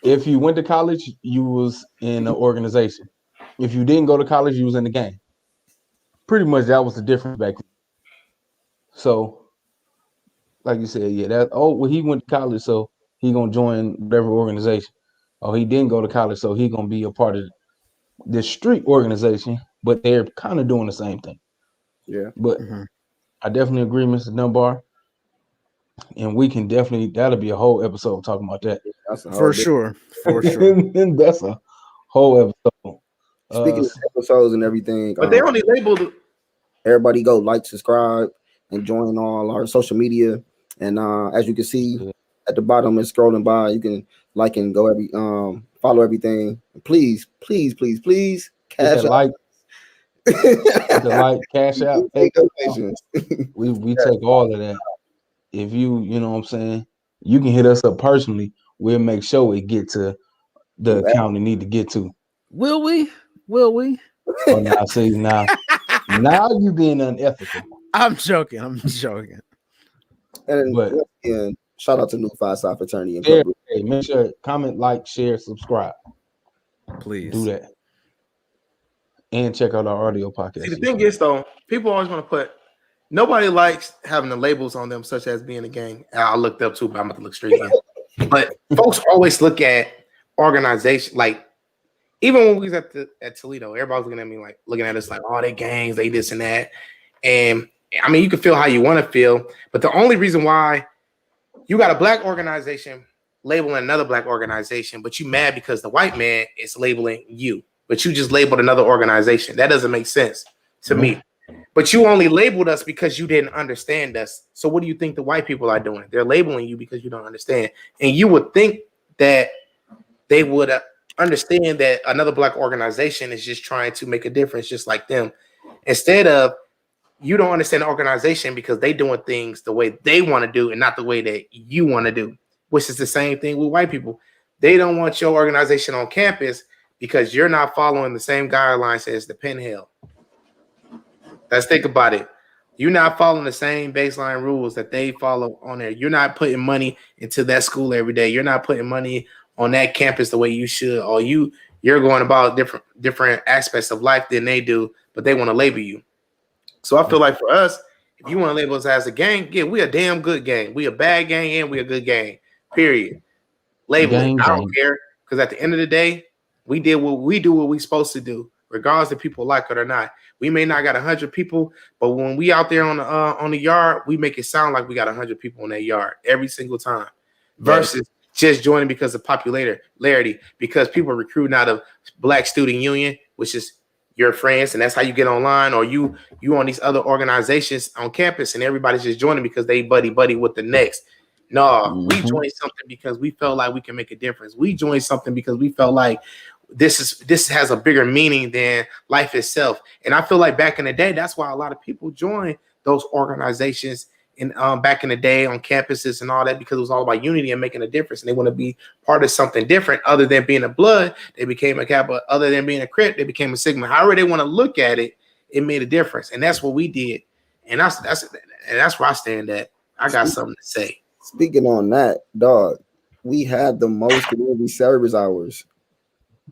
B: if you went to college, you was in an organization. If you didn't go to college, you was in the gang. Pretty much that was the difference back then. So, like you said, he went to college, so he gonna join whatever organization. Oh, he didn't go to college, so he gonna be a part of this street organization, but they're kind of doing the same thing.
E: Yeah.
B: But I definitely agree, Mr. Dunbar. And we can that'll be a whole episode talking about that.
D: For sure.
B: That's a whole episode.
E: Speaking of episodes and everything,
C: but they only labeled.
E: Everybody go like, subscribe, and join all our social media. And as you can see at the bottom, it's scrolling by. You can like and go follow everything. Please, cash
B: like. Cash out. We take all of that. If you know what I'm saying, you can hit us up personally. We'll make sure it get to the account it need to get to.
D: Will we?
B: Oh, now see, now you being unethical.
D: I'm joking.
E: And shout out to New Five Side Fraternity.
B: Hey, make sure comment, like, share, subscribe.
D: Please
B: do that. And check out our audio podcast.
C: See, the thing is, though, people always want to put. Nobody likes having the labels on them, such as being a gang. I looked up too, but I'm about to look straight again. But folks always look at organization like even when we was at Toledo, everybody was looking at us like, oh, they gangs, they this and that. And I mean, you can feel how you want to feel, but the only reason why you got a black organization labeling another black organization, but you mad because the white man is labeling you, but you just labeled another organization. That doesn't make sense to me. But you only labeled us because you didn't understand us. So what do you think the white people are doing? They're labeling you because you don't understand. And you would think that they would understand that another black organization is just trying to make a difference just like them. Instead of, you don't understand the organization because they doing things the way they want to do and not the way that you want to do, which is the same thing with white people. They don't want your organization on campus because you're not following the same guidelines as the Penn Hill. Let's think about it. You're not following the same baseline rules that they follow on there. You're not putting money into that school every day. You're not putting money on that campus the way you should, or you're going about different aspects of life than they do, but they want to label you. So I feel like for us, if you want to label us as a gang, yeah, we a damn good gang. We a bad gang and we a good gang. Period. Label it. I don't care, because at the end of the day, we do what we supposed to do, regardless if people like it or not. We may not got 100 people, but when we out there on the yard, we make it sound like we got 100 people in that yard every single time. Versus just joining because of popularity, because people are recruiting out of Black Student Union, which is your friends, and that's how you get online, or you on these other organizations on campus, and everybody's just joining because they buddy with the next. No, we joined something because we felt like we can make a difference. We joined something because we felt like this has a bigger meaning than life itself. And I feel like back in the day, that's why a lot of people joined those organizations in back in the day on campuses and all that, because it was all about unity and making a difference, and they want to be part of something different other than being a blood. They became a Kappa. Other than being a Crip, they became a Sigma. However they want to look at it, it made a difference, and that's what we did. And that's where I stand at. I got something to say.
E: Speaking on that, dog, we had the most community service hours.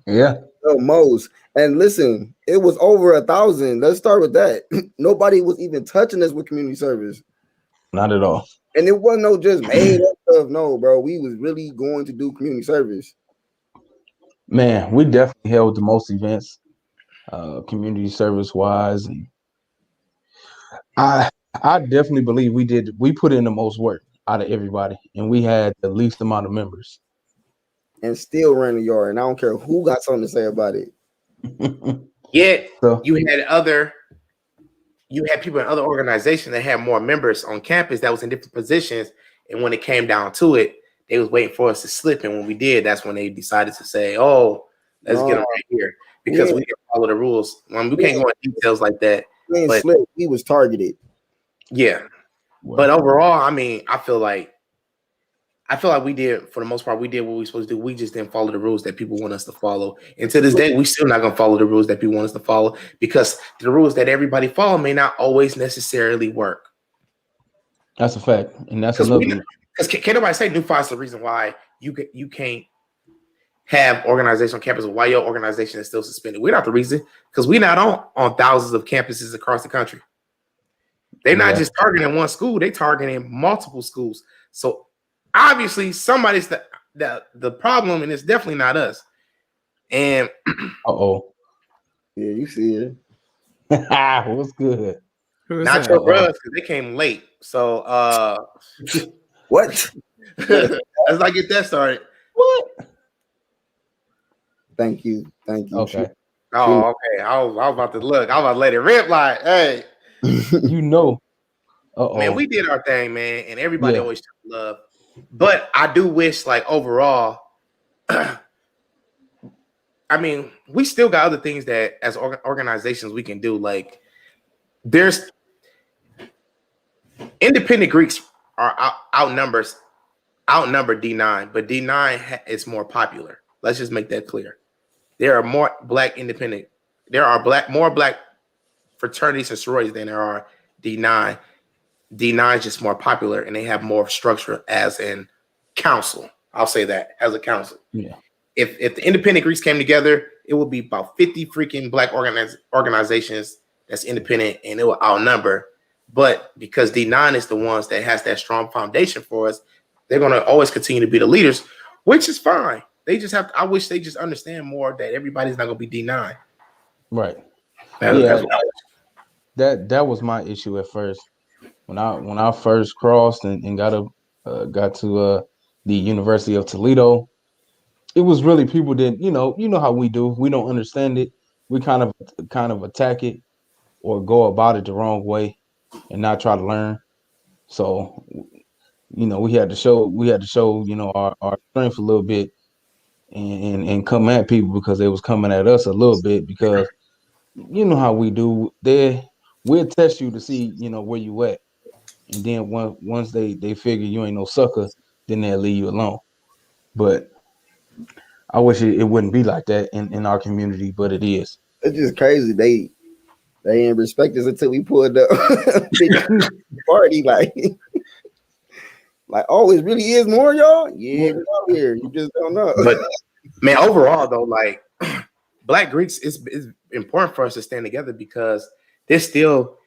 B: Yeah,
E: the most. And listen, it was over 1,000. Let's start with that. Nobody was even touching us with community service.
B: Not at all.
E: And it wasn't no just made up stuff. No, bro. We was really going to do community service.
B: Man, we definitely held the most events, community service wise, and I definitely believe we put in the most work out of everybody, and we had the least amount of members.
E: And still ran the yard, and I don't care who got something to say about it.
C: Yet you had people in other organizations that had more members on campus that was in different positions, and when it came down to it, they was waiting for us to slip, and when we did, that's when they decided to say, "Oh, let's get them right here," because we can follow the rules. We can't go in details like that. But
E: he was targeted.
C: Yeah, but overall, I mean, I feel like we did, for the most part, we did what we were supposed to do. We just didn't follow the rules that people want us to follow. And to this day, we still not going to follow the rules that people want us to follow, because the rules that everybody follow may not always necessarily work.
B: That's a fact. And that's another.
C: Because can't nobody say NUFI is the reason why you can't have organization on campus, why your organization is still suspended. We're not the reason, because we're not on thousands of campuses across the country. They're not just targeting one school. They're targeting multiple schools. So obviously, somebody's the problem, and it's definitely not us. And
E: yeah, you see it.
B: What's good?
C: Not your brothers, because they came late. So
E: what?
C: Let's not get that started.
B: What?
E: Thank you.
B: Okay.
C: Oh, okay. I was about to look. I was about to let it rip. Like, hey, man, we did our thing, man, and everybody always showed love. But I do wish, like, overall, I mean, we still got other things that as organizations we can do. Like, there's independent Greeks are outnumbered D9, but D9 is more popular. Let's just make that clear. There are more black independent. There are more black fraternities and sororities than there are D9. D9 is just more popular, and they have more structure as in council. I'll say that, as a council.
B: Yeah.
C: If the independent Greeks came together, it would be about 50 freaking black organizations that's independent, and it will outnumber. But because D9 is the ones that has that strong foundation for us, they're going to always continue to be the leaders, which is fine. they just have. I wish they just understand more that everybody's not gonna be D9.
B: Right.
C: That's
B: that was my issue at first when I first crossed and got to the University of Toledo. It was really people that you know how we do. We don't understand it. We kind of attack it or go about it the wrong way and not try to learn. So we had to show our strength a little bit and come at people because they was coming at us a little bit because you know how we do. We'll test you to see where you at, and then once they figure you ain't no sucker, then they'll leave you alone. But I wish it wouldn't be like that in our community, but it is.
E: It's just crazy. They didn't respect us until we pulled up. Party like, oh, it really is more, y'all. Yeah, we're out here. You just don't know.
C: But man, overall though, like Black Greeks is important for us to stand together because there's still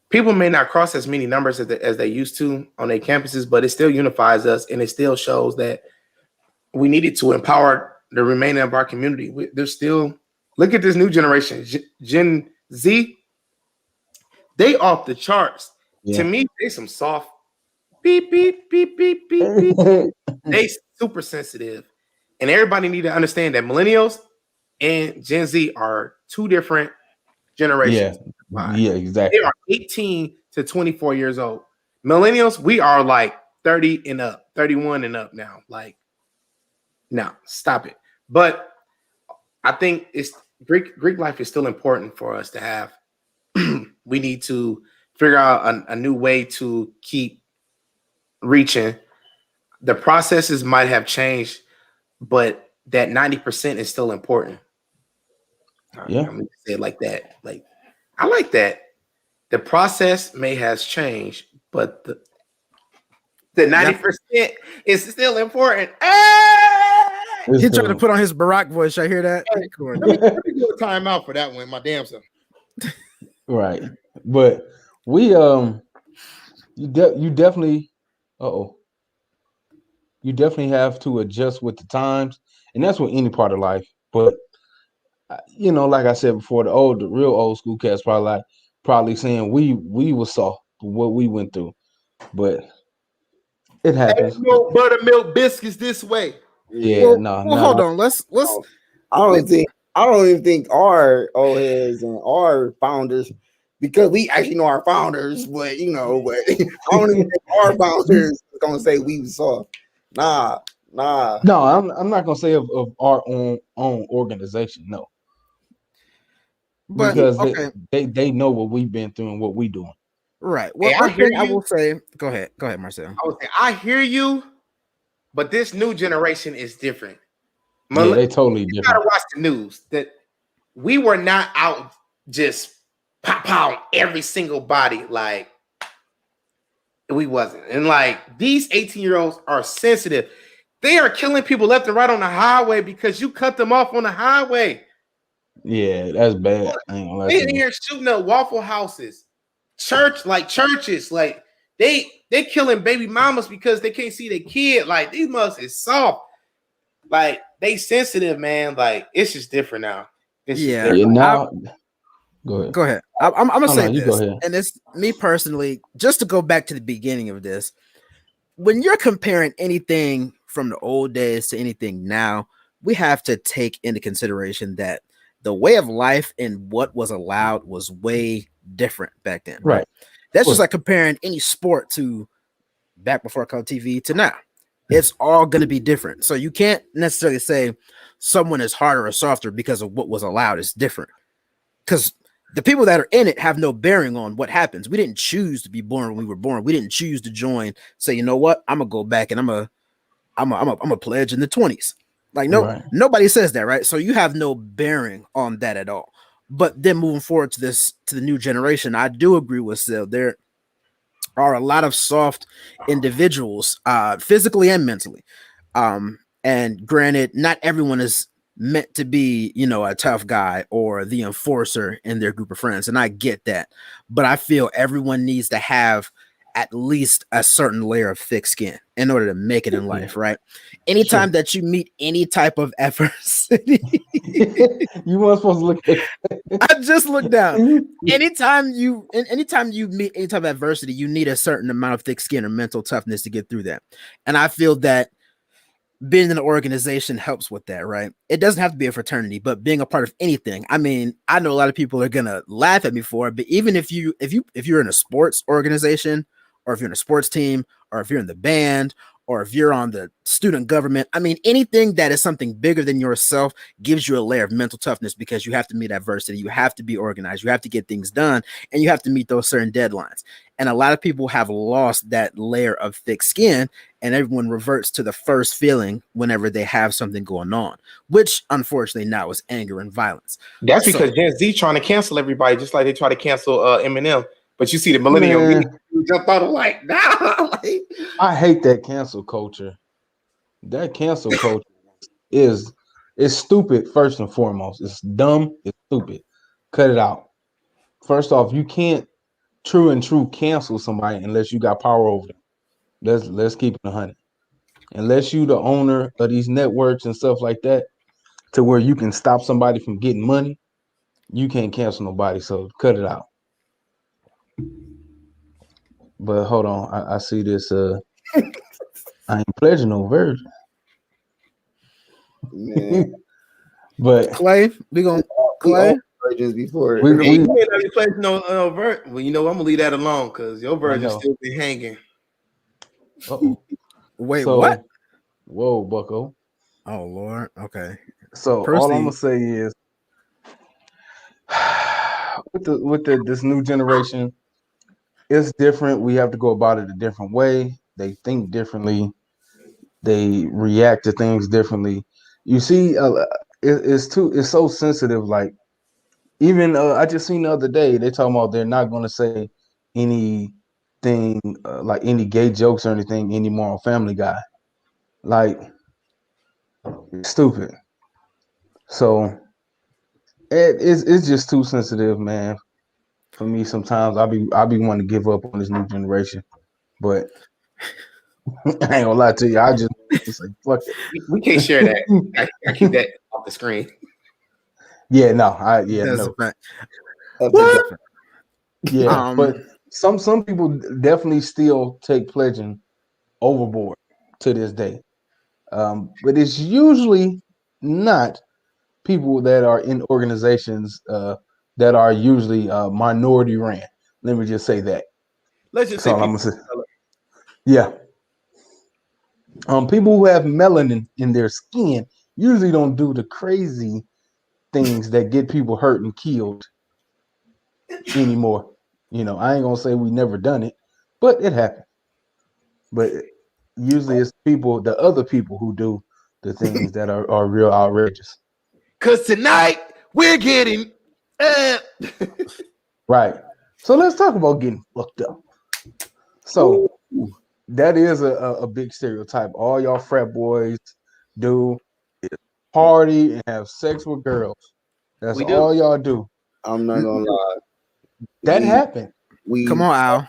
C: people may not cross as many numbers as they used to on their campuses, but it still unifies us and it still shows that we needed to empower the remainder of our community. There's still look at this new generation, Gen Z. They off the charts. Yeah. To me, they some soft beep beep beep beep beep beep. They super sensitive, and everybody need to understand that millennials and Gen Z are two different generations.
B: Yeah, exactly.
C: They are 18 to 24 years old. Millennials, we are like 30 and up, 31 and up now. Like, no, stop it. But I think it's Greek life is still important for us to have. We need to figure out a new way to keep reaching. The processes might have changed, but that 90% is still important.
B: Yeah.
C: I'm gonna say it like that. Like, I like that. The process may has changed, but the 90% is still important.
D: He tried to put on his Barack voice. I hear that.
C: Let me do a timeout for that one. My damn self.
B: Right, but we you definitely you definitely have to adjust with the times, and that's with any part of life. But like I said before, the real old school cats probably saying we were soft for what we went through, but it happens.
C: Ain't no buttermilk biscuits this way.
B: Yeah,
D: hold on. Let's.
E: I don't even think our old heads and our founders, because we actually know our founders, but I don't even think our founders is gonna say we was soft. Nah.
B: No, I'm not gonna say of our own organization, no. But because they know what we've been through and what we doing.
D: Right. Well, I will say, go ahead, Marcel.
C: I would say I hear you, but this new generation is different.
B: Yeah, they totally different.
C: You gotta watch the news. That we were not out just pow every single body like we wasn't. And like these 18-year-olds are sensitive. They are killing people left and right on the highway because you cut them off on the highway.
B: Yeah, that's bad.
C: They in here shooting up Waffle Houses, churches. Like they killing baby mamas because they can't see their kid. Like these mothers is soft. Like they sensitive, man. Like it's just different now.
B: Now,
D: go ahead. I'm gonna say this, and it's me personally. Just to go back to the beginning of this, when you're comparing anything from the old days to anything now, we have to take into consideration that the way of life and what was allowed was way different back then.
B: Right.
D: That's just like comparing any sport to back before color TV to now. It's all going to be different. So you can't necessarily say someone is harder or softer because of what was allowed. It's different. Because the people that are in it have no bearing on what happens. We didn't choose to be born when we were born. We didn't choose to join. Say, you know what? I'm gonna go back and I'm a pledge in the 20s. Like nobody says that, right? So you have no bearing on that at all. But then moving forward to the new generation, I do agree with Sil. There are a lot of soft individuals, physically and mentally. And granted, not everyone is meant to be, a tough guy or the enforcer in their group of friends. And I get that. But I feel everyone needs to have at least a certain layer of thick skin in order to make it in life, right? Anytime that you meet any type of adversity,
B: You weren't supposed to look at
D: I just look down. Anytime you meet any type of adversity, you need a certain amount of thick skin or mental toughness to get through that. And I feel that being in an organization helps with that, right? It doesn't have to be a fraternity, but being a part of anything. I mean, I know a lot of people are gonna laugh at me for it, but even if you're in a sports organization, or if you're in a sports team, or if you're in the band, or if you're on the student government, I mean, anything that is something bigger than yourself gives you a layer of mental toughness because you have to meet adversity, you have to be organized, you have to get things done, and you have to meet those certain deadlines. And a lot of people have lost that layer of thick skin, and everyone reverts to the first feeling whenever they have something going on, which unfortunately now is anger and violence.
C: That's because Gen Z trying to cancel everybody, just like they try to cancel Eminem. But you see the millennial jump out of like, nah. Like,
B: I hate that cancel culture. That cancel culture is stupid first and foremost. It's dumb. It's stupid. Cut it out. First off, you can't true cancel somebody unless you got power over them. Let's keep it 100. Unless you the owner of these networks and stuff like that, to where you can stop somebody from getting money, you can't cancel nobody. So cut it out. But hold on, I see this. I ain't pledging no virgin.
E: Man.
B: But
D: Clay, we gonna Clay.
E: Virgins before.
C: you may not be pledging no virgin. Well, you know, I'm gonna leave that alone because your virgin still be hanging.
B: Uh-oh.
D: Wait, what?
B: Whoa, Bucko.
D: Oh Lord. Okay.
B: So all I'm gonna say is, with this new generation, it's different. We have to go about it a different way. They think differently. They react to things differently. You see, it's so sensitive. Like, even I just seen the other day, they talking about they're not going to say anything like any gay jokes or anything anymore on Family Guy. Like, it's stupid. So it's just too sensitive, man. For me, sometimes I'll be wanting to give up on this new generation, but I ain't gonna lie to you. I just like, fuck it.
C: We can't share that. I keep that off the screen.
B: Yeah, no, Yeah, but some people definitely still take pledging overboard to this day. But it's usually not people that are in organizations that are usually minority ran. Let me just say that.
C: Let's just say,
B: I'm gonna say. Yeah. People who have melanin in their skin usually don't do the crazy things that get people hurt and killed anymore. You know, I ain't gonna say we never done it, but it happened. But usually it's the other people who do the things that are real outrageous.
C: Cause tonight we're getting
B: right. So let's talk about getting fucked up. So that is a big stereotype. All y'all frat boys do is party and have sex with girls. That's all y'all do.
E: I'm not gonna lie.
B: That happened.
D: Come on, Al.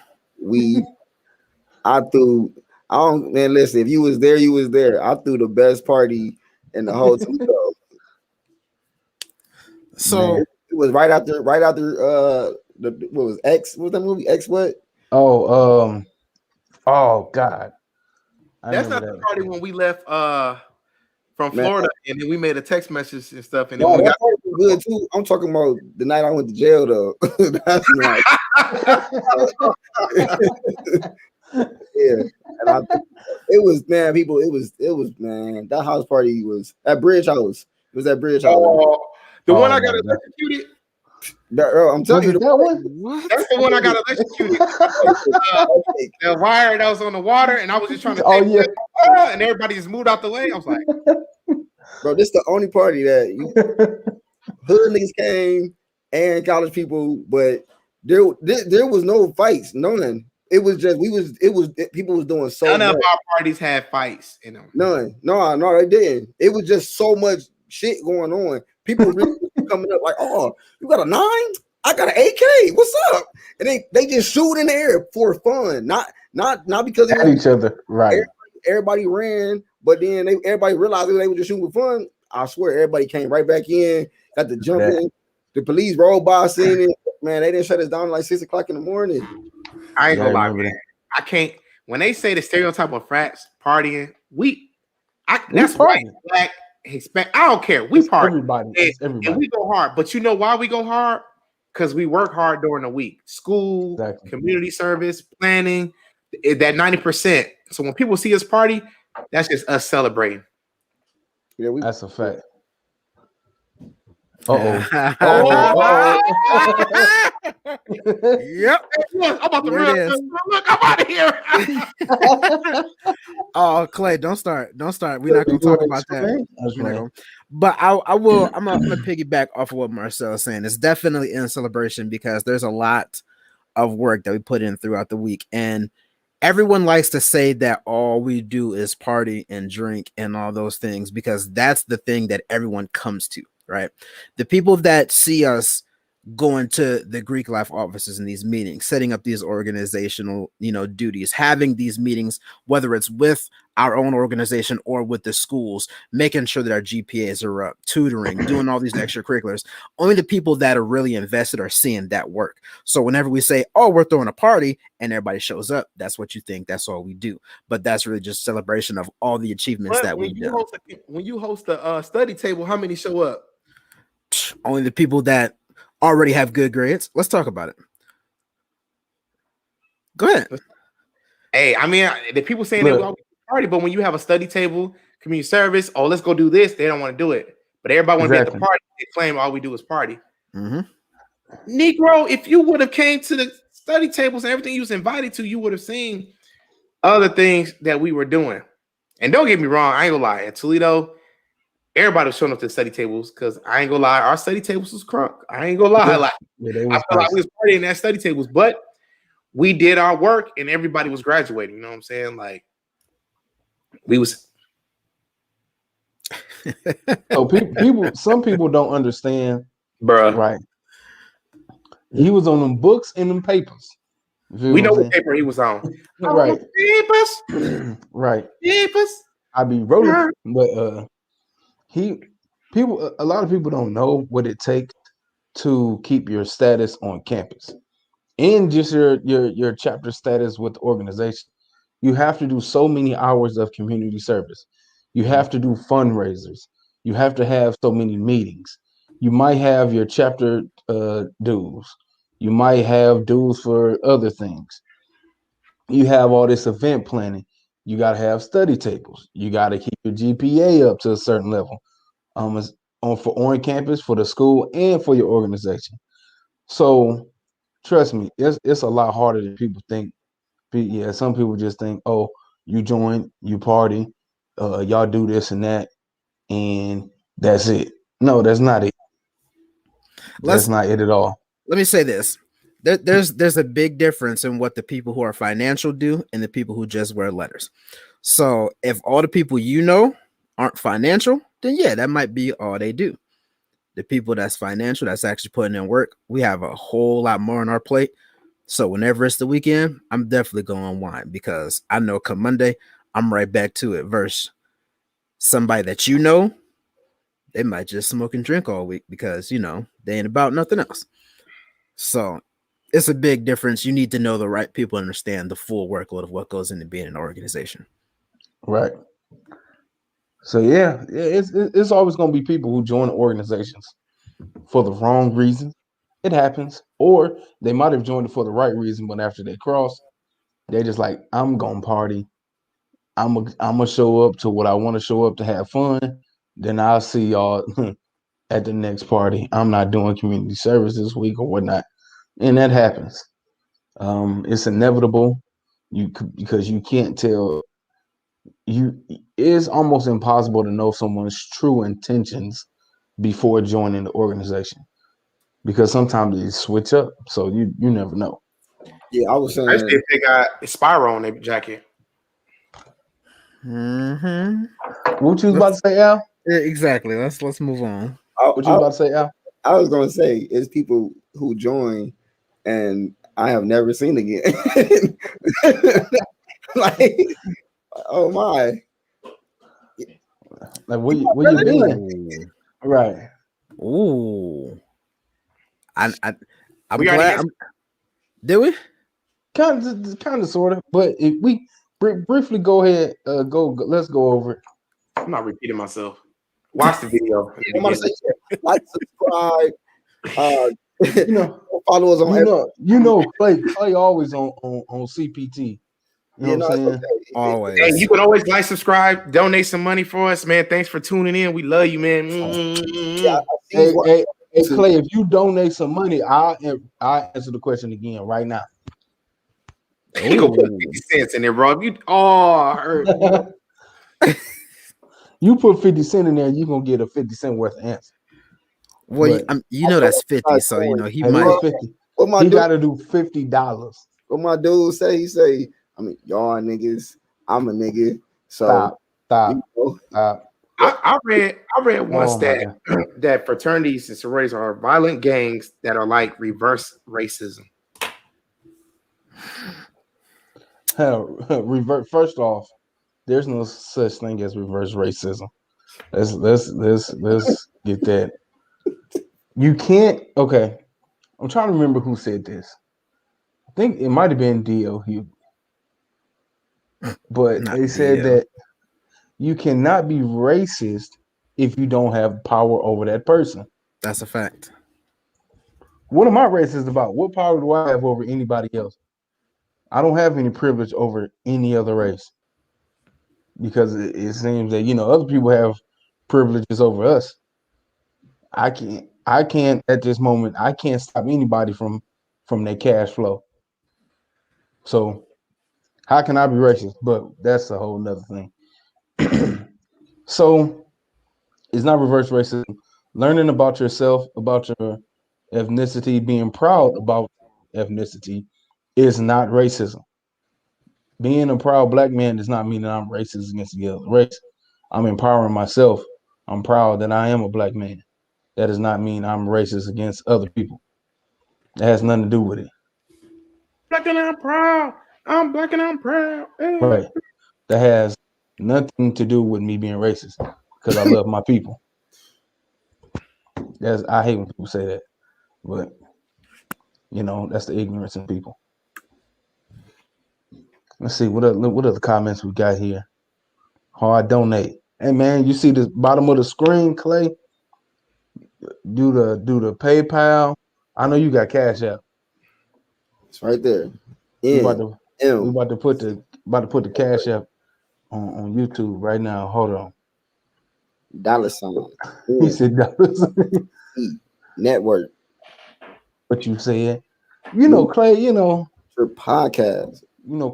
E: Man, listen, if you was there, you was there. I threw the best party in the whole show.
D: So
E: it was right after what was X? What was that movie? X what?
B: Oh God.
C: That's not the party when we left from Florida and then we made a text message and stuff. And then
E: that party was good too. I'm talking about the night I went to jail though. That's nice. Yeah. And it was man, that house party was at Bridge House. It was at Bridge House.
C: The one I got electrocuted.
E: I'm telling you,
B: that one.
C: What? That's the one I got electrocuted. The wire that was on the water, and I was just trying to. And everybody just moved out the way. I was like,
E: bro, this is the only party that hood niggas came and college people, but there was no fights, none. It was just people was doing so.
C: None of our parties had fights in them.
E: None, no, they didn't. It was just so much shit going on. People really coming up like, oh, you got a 9? I got an AK. What's up? And they just shoot in the air for fun, not because
B: At each other, right?
E: Everybody ran, but then everybody realized that they were just shooting for fun. I swear, everybody came right back in, got the jump in. The police rolled by, seen it. Man, they didn't shut us down like 6 o'clock in the morning.
C: I ain't gonna lie, man. I can't. When they say the stereotype of frats partying, that's white, black, Hispanic. I don't care. We party.
B: Everybody.
C: And we go hard. But you know why we go hard? Because we work hard during the week. School, community service, planning, that 90%. So when people see us party, that's just us celebrating.
E: Yeah,
B: that's a fact.
D: Yep.
C: I'm about to look, I'm out of here.
D: Oh, Clay, don't start. We're not gonna talk about that. But I will. I'm gonna piggyback off of what Marcel is saying. It's definitely in celebration because there's a lot of work that we put in throughout the week, and everyone likes to say that all we do is party and drink and all those things because that's the thing that everyone comes to, right? The people that see us going to the Greek life offices in these meetings, setting up these organizational, duties, having these meetings, whether it's with our own organization or with the schools, making sure that our GPAs are up, tutoring, doing all these extracurriculars. Only the people that are really invested are seeing that work. So whenever we say, oh, we're throwing a party and everybody shows up, that's what you think. That's all we do. But that's really just celebration of all the achievements that we've done.
C: When you host a study table, how many show up?
D: Only the people that already have good grades. Let's talk about it. Go ahead.
C: Hey, I mean, the people saying they will party, but when you have a study table, community service, let's go do this, they don't want to do it. But everybody want to be at the party. They claim all we do is party.
D: Mm-hmm.
C: Negro, if you would have came to the study tables and everything you was invited to, you would have seen other things that we were doing. And don't get me wrong, I ain't gonna lie. At Toledo, everybody was showing up to the study tables because I ain't gonna lie, our study tables was crunk. I ain't gonna lie. I feel like we was partying at study tables, but we did our work and everybody was graduating. You know what I'm saying? Like we was.
B: So some people don't understand,
C: bruh.
B: Right? He was on them books and them papers.
C: We know what paper he was on.
B: Right.
C: Papers.
B: Right.
C: Papers.
B: I be rolling, but a lot of people don't know what it takes to keep your status on campus and just your chapter status with the organization. You have to do so many hours of community service. You have to do fundraisers. You have to have so many meetings. You might have your chapter dues. You might have dues for other things. You have all this event planning. You got to have study tables. You got to keep your GPA up to a certain level. For on campus, for the school, and for your organization. So, trust me, it's a lot harder than people think. Yeah, some people just think, oh, you join, you party, y'all do this and that, and that's it. No, that's not it. That's not it at all.
D: Let me say this. There's a big difference in what the people who are financial do and the people who just wear letters. So if all the people aren't financial, then yeah, that might be all they do. The people that's financial, that's actually putting in work, we have a whole lot more on our plate. So whenever it's the weekend, I'm definitely going to unwind because I know come Monday, I'm right back to it. Versus somebody that they might just smoke and drink all week because, they ain't about nothing else. So it's a big difference. You need to know the right people and understand the full workload of what goes into being an organization.
B: Right. So yeah, it's always going to be people who join organizations for the wrong reasons. It happens. Or they might have joined it for the right reason, but after they cross, they're just like, I'm going to party. I'm going to show up to what I want to show up to have fun. Then I'll see y'all at the next party. I'm not doing community service this week or whatnot. And that happens. It's inevitable because you can't tell. It's almost impossible to know someone's true intentions before joining the organization because sometimes they switch up. So you never know.
E: Yeah, I was saying.
C: I see if they got a spiral on their jacket.
D: Mm-hmm.
B: What you was about to say, Al?
D: Yeah, exactly. Let's move on.
B: What you about to say, Al?
E: I was going to say is people who joined, and I have never seen again. Like, oh my!
B: Like where you been? Right.
D: Ooh. I'm
C: We already
D: glad. Did we?
B: Kind of, sort of. But if we briefly go ahead, let's go over it.
C: I'm not repeating myself. Watch the video.
E: I'm gonna say, like, subscribe. Follow us on.
B: Clay always on CPT. You know what I'm saying?
E: Okay.
D: Always.
C: Hey, you can always like, subscribe, donate some money for us, man. Thanks for tuning in. We love you, man.
E: Yeah,
B: Hey, Clay, if you donate some money, I'll answer the question again right now.
C: He gonna put 50 cents in there, bro.
B: You put 50 cents in there, you're gonna get a 50 cent worth of answer.
D: Well, you know that's 50, so you know he might.
B: 50. He got to do $50.
E: What my dude say? He say, I mean, y'all niggas. I'm a nigga. So
B: stop.
C: I read once that fraternities and sororities are violent gangs that are like reverse racism.
B: First off, there's no such thing as reverse racism. Let's get that. You can't. Okay, I'm trying to remember who said this. I think it might have been D.L. Hughley, but they said that you cannot be racist if you don't have power over that person.
D: That's a fact.
B: What am I racist about? What power do I have over anybody else? I don't have any privilege over any other race, because it seems that other people have privileges over us. I can't at this moment. I can't stop anybody from their cash flow. So how can I be racist? But that's a whole nother thing. So it's not reverse racism. Learning about yourself, about your ethnicity, being proud about ethnicity is not racism. Being a proud Black man does not mean that I'm racist against the other race. I'm empowering myself. I'm proud that I am a Black man. That does not mean I'm racist against other people. It has nothing to do with it.
C: Black and I'm proud. I'm Black and I'm proud.
B: Right. That has nothing to do with me being racist, because I love my people. I hate when people say that, but that's the ignorance in people. Let's see what other comments we got here. Hard donate. Hey man, you see the bottom of the screen, Clay? Do the PayPal. I know you got Cash App.
E: It's right there.
B: We about to put the Cash App on YouTube right now. Hold on.
E: $.
B: He said $.
E: Network.
B: What you said? Clay.
E: Your podcast.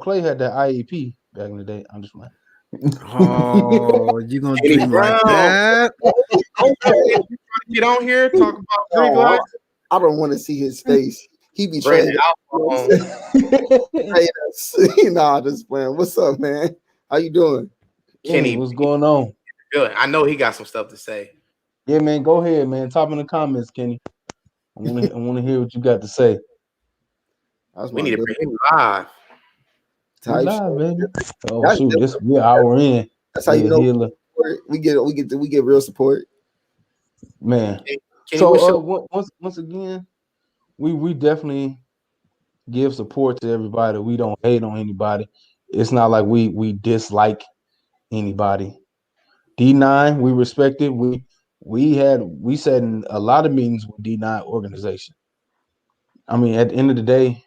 B: Clay had that IEP back in the day. I'm just playing.
D: Oh, you gonna do him like that?
C: Get on here, talk about Greek life.
E: I don't want to see his face. He be trying to nah, just playing. What's up, man? How you doing?
C: Kenny,
B: what's going on?
C: Good. I know he got some stuff to say.
B: Yeah, man. Go ahead, man. Top in the comments, Kenny. I want to hear what you got to say.
C: We need to bring him live.
B: Live, baby. Oh shoot, we're an hour in.
E: That's how you know we get real support,
B: man. So once again, we definitely give support to everybody. We don't hate on anybody. It's not like we dislike anybody. D9, we respect it. We sat in a lot of meetings with D9 organization. I mean, at the end of the day,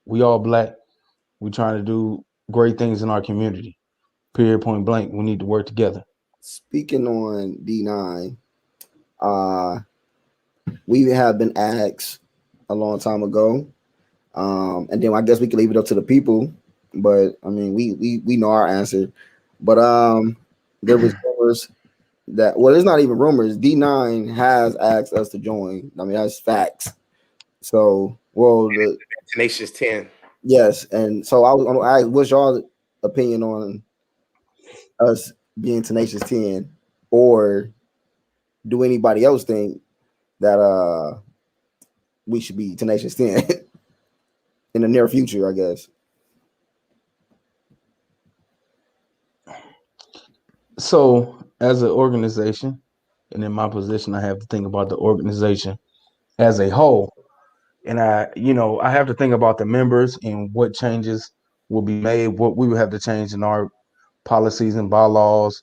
B: we all Black. We're trying to do great things in our community. Period, point blank. We need to work together.
E: Speaking on D9, we have been asked a long time ago, and then I guess we can leave it up to the people. But I mean, we know our answer. But there was rumors that it's not even rumors. D9 has asked us to join. I mean, that's facts. So, the
C: Tenacious 10.
E: Yes, and so I was going to ask, what's your opinion on us being Tenacious 10, or do anybody else think that we should be Tenacious 10 in the near future, I guess.
B: So, as an organization, and in my position, I have to think about the organization as a whole. And I have to think about the members and what changes will be made, what we will have to change in our policies and bylaws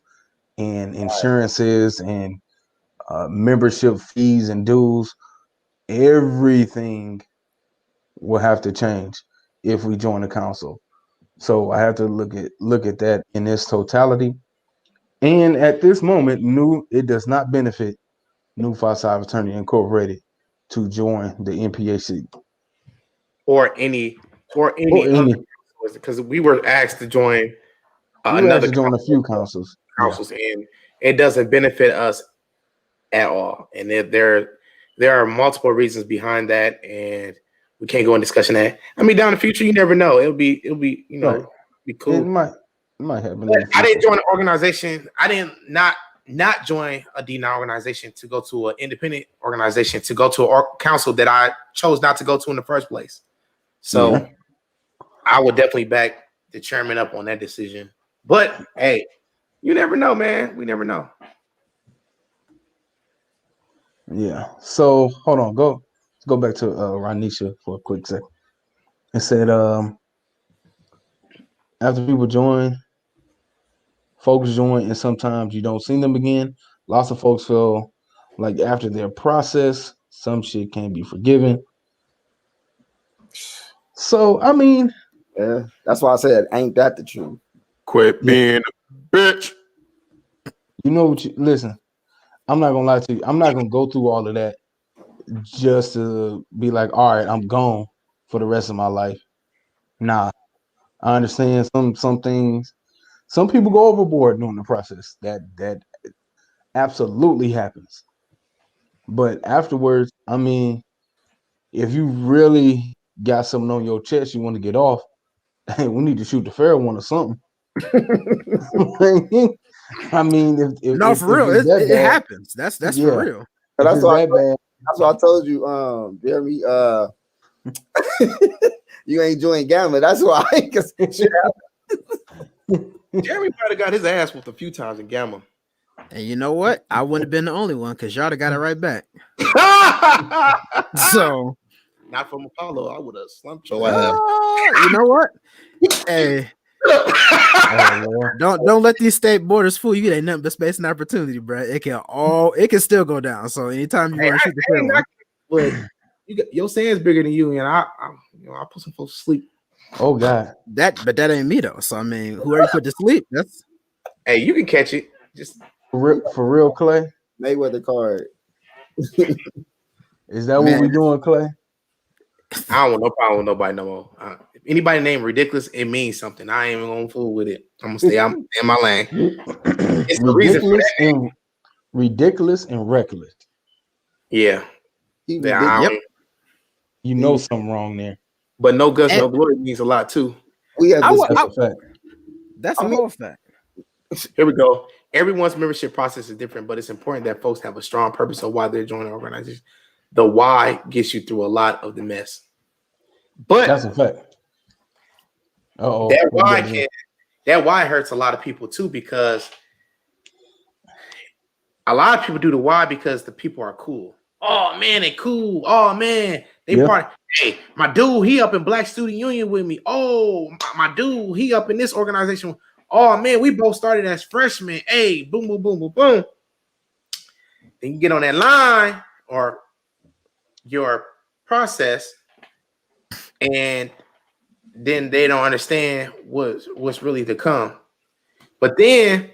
B: and insurances and membership fees and dues. Everything will have to change if we join the council. So I have to look at that in its totality. And at this moment, it does not benefit New Five Attorney Incorporated to join the NPAC
C: or any other, because we were asked to join another
B: join a few councils,
C: and it doesn't benefit us at all. And there are multiple reasons behind that, and we can't go in discussion that. I mean, down the future, you never know. It'll be
B: right.
C: Be cool.
B: It might happen.
C: I didn't join an organization. I didn't not join a D9 organization to go to an independent organization, to go to a council that I chose not to go to in the first place. So I would definitely back the chairman up on that decision. But hey, you never know, man. We never know.
B: Yeah. So hold on. Let's go back to Ranisha for a quick second. It said after people join, folks join, and sometimes you don't see them again. Lots of folks feel like after their process, some shit can't be forgiven. So I mean,
E: yeah, that's why I said, ain't that the truth?
C: Quit being a bitch.
B: You know what? Listen, I'm not gonna lie to you. I'm not gonna go through all of that just to be like, all right, I'm gone for the rest of my life. Nah, I understand some things. Some people go overboard during the process. That absolutely happens. But afterwards, I mean, if you really got something on your chest you want to get off, hey, we need to shoot the fair one or something. I mean, if
D: for real, it happens. That's for real.
E: That's why I told you, Jeremy, you ain't joined Gamma. That's why.
C: Jeremy might have got his ass whooped a few times in Gamma.
D: And you know what? I wouldn't have been the only one because y'all have got it right back. So,
C: not from Apollo, I would have slumped your ass.
D: You know what? Hey, don't let these state borders fool you. It ain't nothing but space and opportunity, bro. It can still go down. So anytime you want to shoot the fair one,
C: but your sand's bigger than you, and I put some folks to sleep.
B: Oh God,
D: but that ain't me though. So I mean, whoever you put to sleep, that's
C: hey, you can catch it. Just
B: for real, Clay.
E: Mayweather card.
B: Is that what we doing, Clay?
C: I don't want no problem with nobody no more. If anybody named ridiculous, it means something. I ain't even gonna fool with it. I'm gonna stay in my lane. It's the reason for that.
B: Ridiculous and reckless.
C: Yeah.
B: Yep. You know something wrong there.
C: But no guts, no glory means a lot too.
B: That's a fact.
D: That's a whole fact.
C: Here we go. Everyone's membership process is different, but it's important that folks have a strong purpose of why they're joining an organization. The why gets you through a lot of the mess. But
B: that's a fact.
C: That why hurts a lot of people too, because a lot of people do the why because the people are cool. Oh man, they cool. Oh man, they part. Hey, my dude, he up in Black Student Union with me. Oh, my dude, he up in this organization. Oh man, we both started as freshmen. Hey, boom, boom, boom, boom, boom. Then you get on that line or your process, and then they don't understand what's really to come. But then,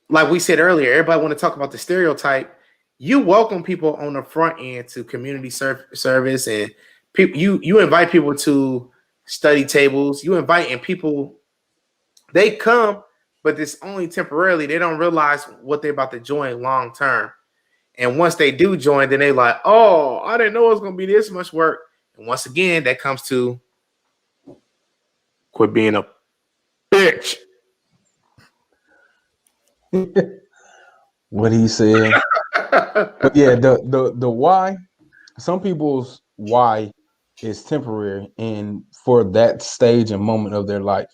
C: like we said earlier, everybody want to talk about the stereotype. You welcome people on the front end to community service, and you invite people to study tables. You invite and people, they come, but it's only temporarily. They don't realize what they're about to join long term. And once they do join, then they like, oh, I didn't know it was going to be this much work. And once again, that comes to quit being a bitch.
B: What he said. But yeah, the why some people's why is temporary and for that stage and moment of their life.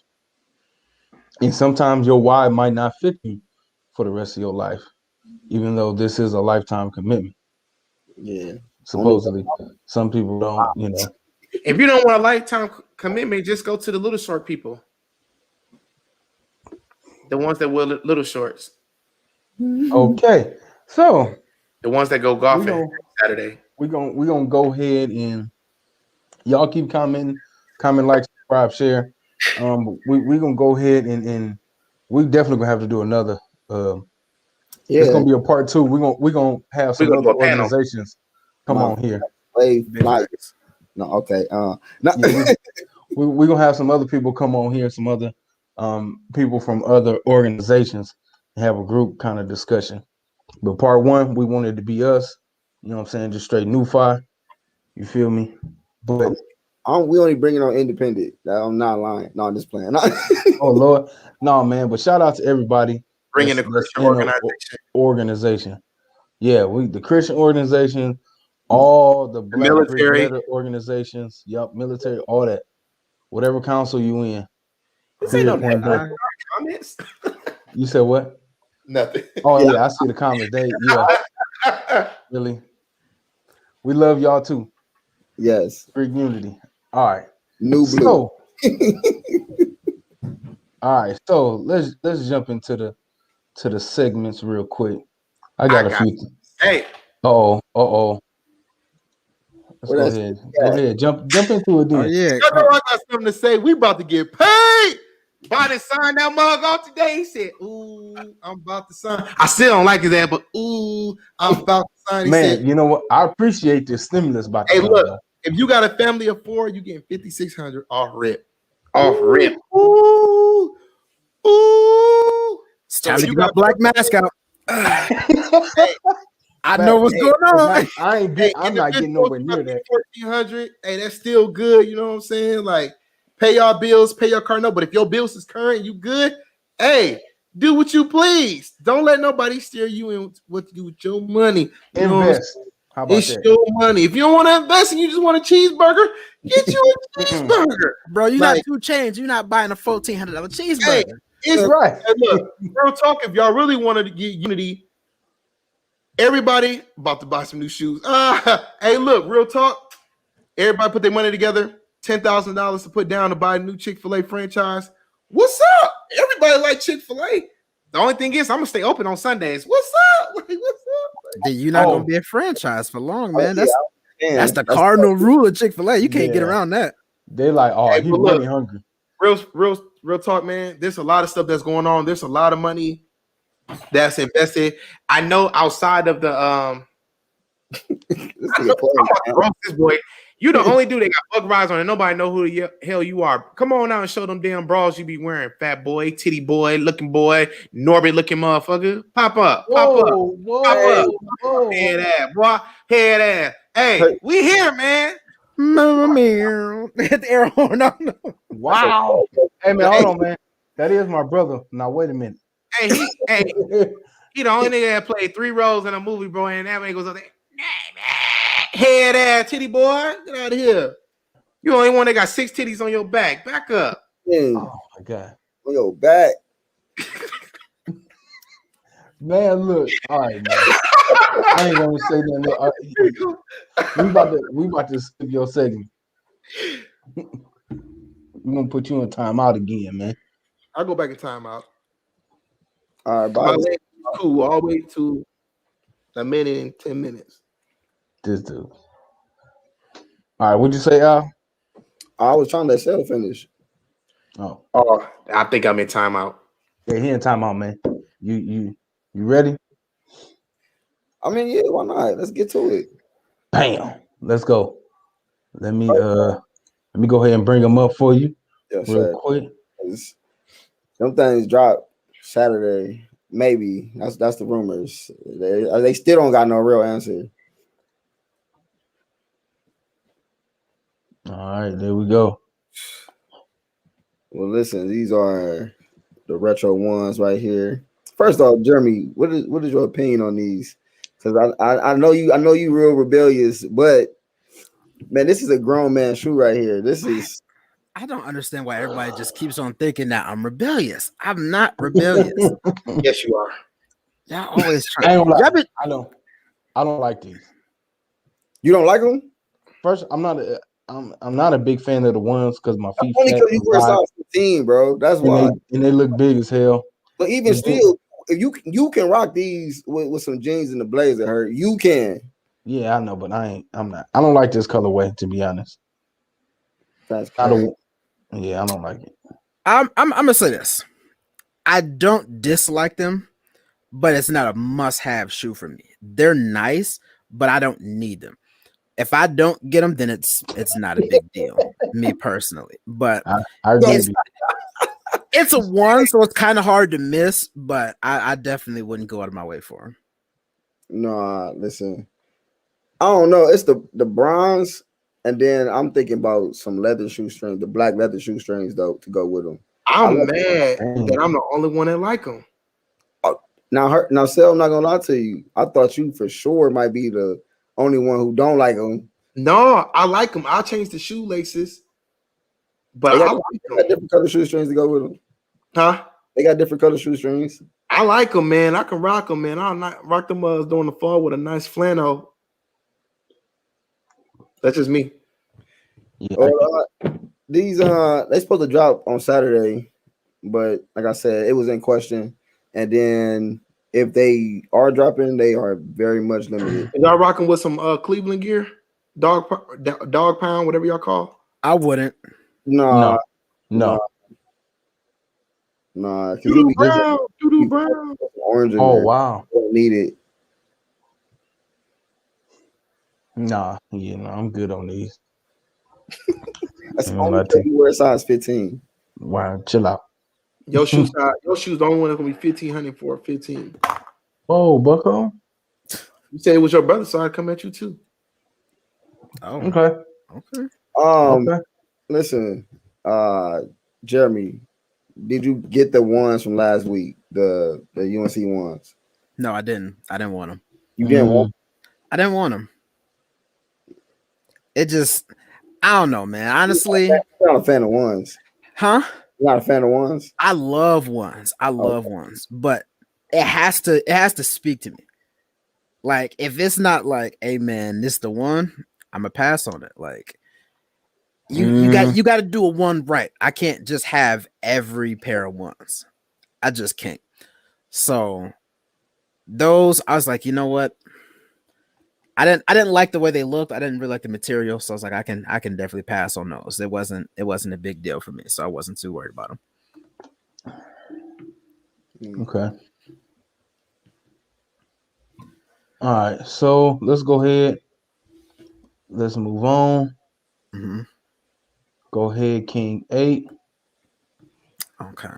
B: And sometimes your why might not fit you for the rest of your life, even though this is a lifetime commitment.
E: Yeah.
B: Supposedly, some people don't,
C: If you don't want a lifetime commitment, just go to the little short people. The ones that wear little shorts.
B: Okay, so
C: The ones that go golfing Saturday.
B: We're gonna go ahead and y'all keep commenting, like, subscribe, share. We're gonna go ahead and we definitely gonna have to do another. It's gonna be a part 2. We're gonna have some other organizations come on here.
E: No, okay. No.
B: Yeah, we're gonna have some other people come on here, some other people from other organizations, and have a group kind of discussion. But part 1, we wanted to be us. You know what I'm saying? Just straight NuFi. You feel me? But
E: we only bring it on independent. I'm not lying. No, I'm just playing.
B: Oh Lord, no, man. But shout out to everybody
C: bringing the Christian
B: organization. Yeah, the Christian organization, all the Black
C: military
B: organizations. Yep, military, all that. Whatever council you in.
C: This ain't no comments.
B: You said what?
C: Nothing.
B: Oh yeah, I see the comments. Really. We love y'all too.
E: Yes.
B: Greek unity. All right.
E: New blue.
B: All right. So let's jump into the segments real quick. I got a few.
C: Hey.
B: Uh-oh. Let's go ahead. Go ahead. Jump into it then.
C: Oh, yeah. I got something to say. We about to get paid. Biden signed that mug off today. He said, ooh, I'm about to sign. I still don't like his ass, but ooh, I'm about to sign.
B: Man, you know what? I appreciate this stimulus by
C: Hey, look, if you got a family of 4, you getting $5,600 off rip. Off rip. Ooh.
D: So you got black mask out. I know what's going on.
B: I'm not getting nowhere near that.
C: $1,400. Hey, that's still good. You know what I'm saying? Like, pay your bills, pay your car note. But if your bills is current, you good. Hey, do what you please. Don't let nobody steer you in what to do with your money. You
B: invest. How about
C: it's
B: that?
C: your money. If you don't want to invest and you just want a cheeseburger, get you a cheeseburger.
D: Bro, you're not 2 Chainz. You're not buying a $1,400 cheeseburger.
C: Hey, it's right. Hey, look, real talk. If y'all really wanted to get unity, everybody about to buy some new shoes. Hey, look, real talk. Everybody put their money together. $10,000 to put down to buy a new Chick-fil-A franchise. What's up? Everybody like Chick-fil-A. The only thing is, I'm gonna stay open on Sundays. What's up? Like, what's up?
D: Like, you're not gonna be a franchise for long, man. That's the cardinal rule of Chick-fil-A. You can't get around that.
B: They're like, oh, he's really hungry.
C: Real talk, man. There's a lot of stuff that's going on. There's a lot of money that's invested. I know outside of the this boy. You the only dude that got bug rides on and nobody know who the hell you are. Come on out and show them damn bras you be wearing, fat boy, titty boy, looking boy, Norbit looking motherfucker. Pop up. Head ass, boy. Head ass. Hey, we here, man.
D: Hit the air horn.
B: Wow. Hey man, hold on, man. That is my brother. Now wait a minute.
C: Hey, he the only nigga that played 3 roles in a movie, bro, and that man goes up there. Head ass titty boy, get out of here. You only one that got 6 titties on your back. Back up.
B: Oh my god.
E: On your back.
B: Man, look. All right, man. I ain't gonna say nothing. We about to skip your segment. We're gonna put you in timeout again, man.
C: I'll go back in timeout.
E: All right, bye.
C: Cool, all the way to a minute and 10 minutes.
B: This dude. All right, what'd you say, Al?
E: I was trying to let Sel finish.
B: Oh,
C: I think I'm in timeout.
B: Yeah, he in timeout, man. You ready?
E: I mean, yeah, why not? Let's get to it.
B: Bam. Let's go. Let me go ahead and bring them up for you real quick.
E: Some things drop Saturday, maybe. That's the rumors. They still don't got no real answer.
B: All right, there we go.
E: Well, listen, these are the retro ones right here. First off, Jeremy, what is your opinion on these? Because I know you real rebellious, but man, this is a grown man shoe right here. This is
D: I don't understand why everybody just keeps on thinking that I'm rebellious. I'm not rebellious.
C: Yes, you are.
D: Y'all always try.
B: I ain't gonna lie.
D: Y'all been,
B: I don't like these.
E: you don't like them?
B: First, I'm not a big fan of the ones because my feet
E: Only
B: fat
E: because you
B: and
E: wear
B: wide,
E: size 15, bro. That's why.
B: and they look big as hell.
E: But even
B: And then-
E: still, if you can rock these with some jeans and the blazer, hurt. You can.
B: yeah, I know, but I'm not. I don't like this colorway, to be honest.
E: That's
B: I
E: crazy.
B: don't. Yeah, I don't like it.
D: I'm gonna say this. I don't dislike them, but it's not a must-have shoe for me. They're nice, but I don't need them. If I don't get them, then it's not a big deal, me personally. But
B: I agree with you.
D: it's a one, so it's kind of hard to miss. But I definitely wouldn't go out of my way for them.
E: Nah, listen. I don't know. It's the bronze, and then I'm thinking about some leather shoestrings, the black leather shoestrings though, to go with them.
C: I'm mad that I'm the only one that like them.
E: Now, Sel, I'm not gonna lie to you. I thought you for sure might be the only one who don't like them.
C: No, I like them. I'll change the shoelaces, but
E: They
C: I
E: got,
C: like
E: they got
C: them.
E: different color shoestrings to go with them.
C: Huh?
E: They got different color shoestrings.
C: I like them, man. I can rock them, man. I'll not rock them during the fall with a nice flannel. That's just me.
B: Yeah,
E: These they supposed to drop on Saturday, but like I said, it was in question. And then if they are dropping, they are very much limited.
C: Y'all rocking with some Cleveland gear, dog pound, whatever y'all call.
D: I wouldn't.
E: No.
C: Doodoo brown.
E: Orange.
B: Oh wow.
E: Don't need it.
B: Nah, yeah, no, I'm good on these.
E: That's
B: You
E: the
B: know,
E: only thing you wear size 15.
B: Wow, chill out.
C: Your shoes the only one that's gonna be 1,500 for 15.
B: Whoa, Bucko.
C: You said it was your brother, so I come at you too.
D: Oh,
B: Okay.
D: okay.
E: Listen, Jeremy, did you get the ones from last week? The UNC ones?
D: No, I didn't. I didn't want them.
E: You didn't want?
D: I didn't want them. It just, I don't know, man. Honestly,
E: You're not a fan of ones,
D: huh?
E: You're not a fan of ones.
D: I love ones. I love ones, but it has to speak to me. Like if it's not like, hey man, this the one, I'm gonna pass on it. Like you got to do a one right. I can't just have every pair of ones. I just can't. So those, I was like, you know what? I didn't like the way they looked. I didn't really like the material, so I was like, I can definitely pass on those. It wasn't a big deal for me, so I wasn't too worried about them.
B: Okay. All right, so let's go ahead. Let's move on.
D: Mm-hmm.
B: Go ahead, King 8.
D: Okay.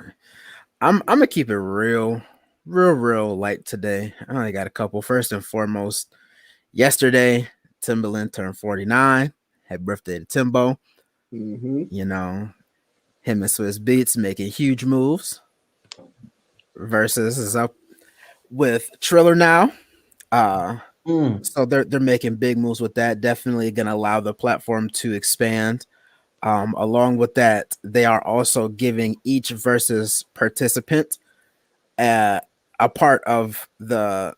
D: I'm gonna keep it real light today. I only got a couple. First and foremost, yesterday, Timberland turned 49. Happy birthday to Timbo.
E: Mm-hmm.
D: You know, him and Swiss Beats making huge moves. Versus is up with Triller now. So they're making big moves with that. Definitely gonna allow the platform to expand. Along with that, they are also giving each versus participant a part of the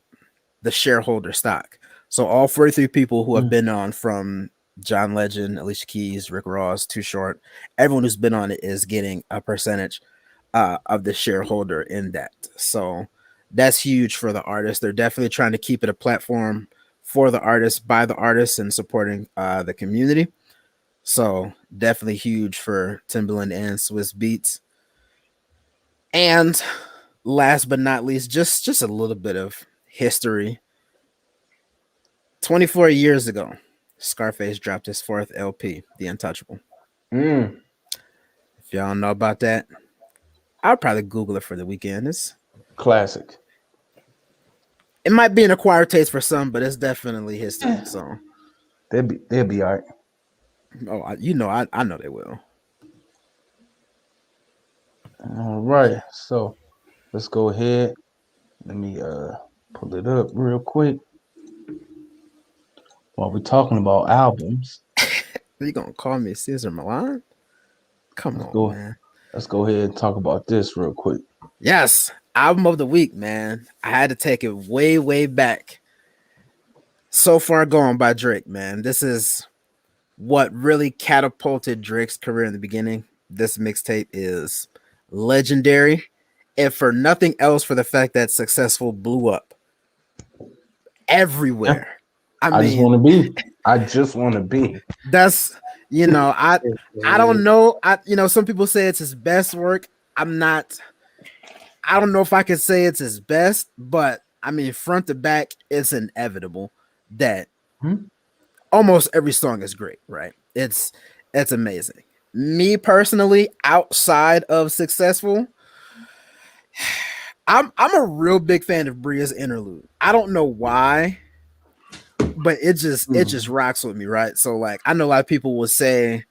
D: shareholder stock. So all 43 people who have been on, from John Legend, Alicia Keys, Rick Ross, Too Short, everyone who's been on it is getting a percentage of the shareholder in that. So that's huge for the artists. They're definitely trying to keep it a platform for the artists, by the artists, and supporting the community. So definitely huge for Timberland and Swiss Beats. And last but not least, just a little bit of history. 24 years ago, Scarface dropped his 4th LP, The Untouchable. If y'all don't know about that, I'll probably Google it for the weekend. It's
B: classic.
D: It might be an acquired taste for some, but it's definitely history. So
B: they'll be all right.
D: Oh, I know they will.
B: All right, so let's go ahead. Let me pull it up real quick. While we're talking about albums,
D: You gonna call me Caesar Milan? Come
B: let's
D: on,
B: go.
D: man.
B: Let's go ahead and talk about this real quick.
D: Yes, album of the week, man. I had to take it way, way back. So Far Gone by Drake, man. This is what really catapulted Drake's career in the beginning. This mixtape is legendary, if for nothing else, for the fact that Successful blew up
B: Yeah,
D: everywhere. I
B: I just
D: mean,
B: want to be. I just want to be.
D: that's I don't know. Some people say it's his best work. I don't know if I could say it's his best, but I mean, front to back, it's inevitable that
B: Hmm?
D: almost every song is great, right? It's amazing. Me personally, outside of Successful, I'm a real big fan of Bria's interlude. I don't know why, but it just rocks with me, right? So like I know a lot of people will say,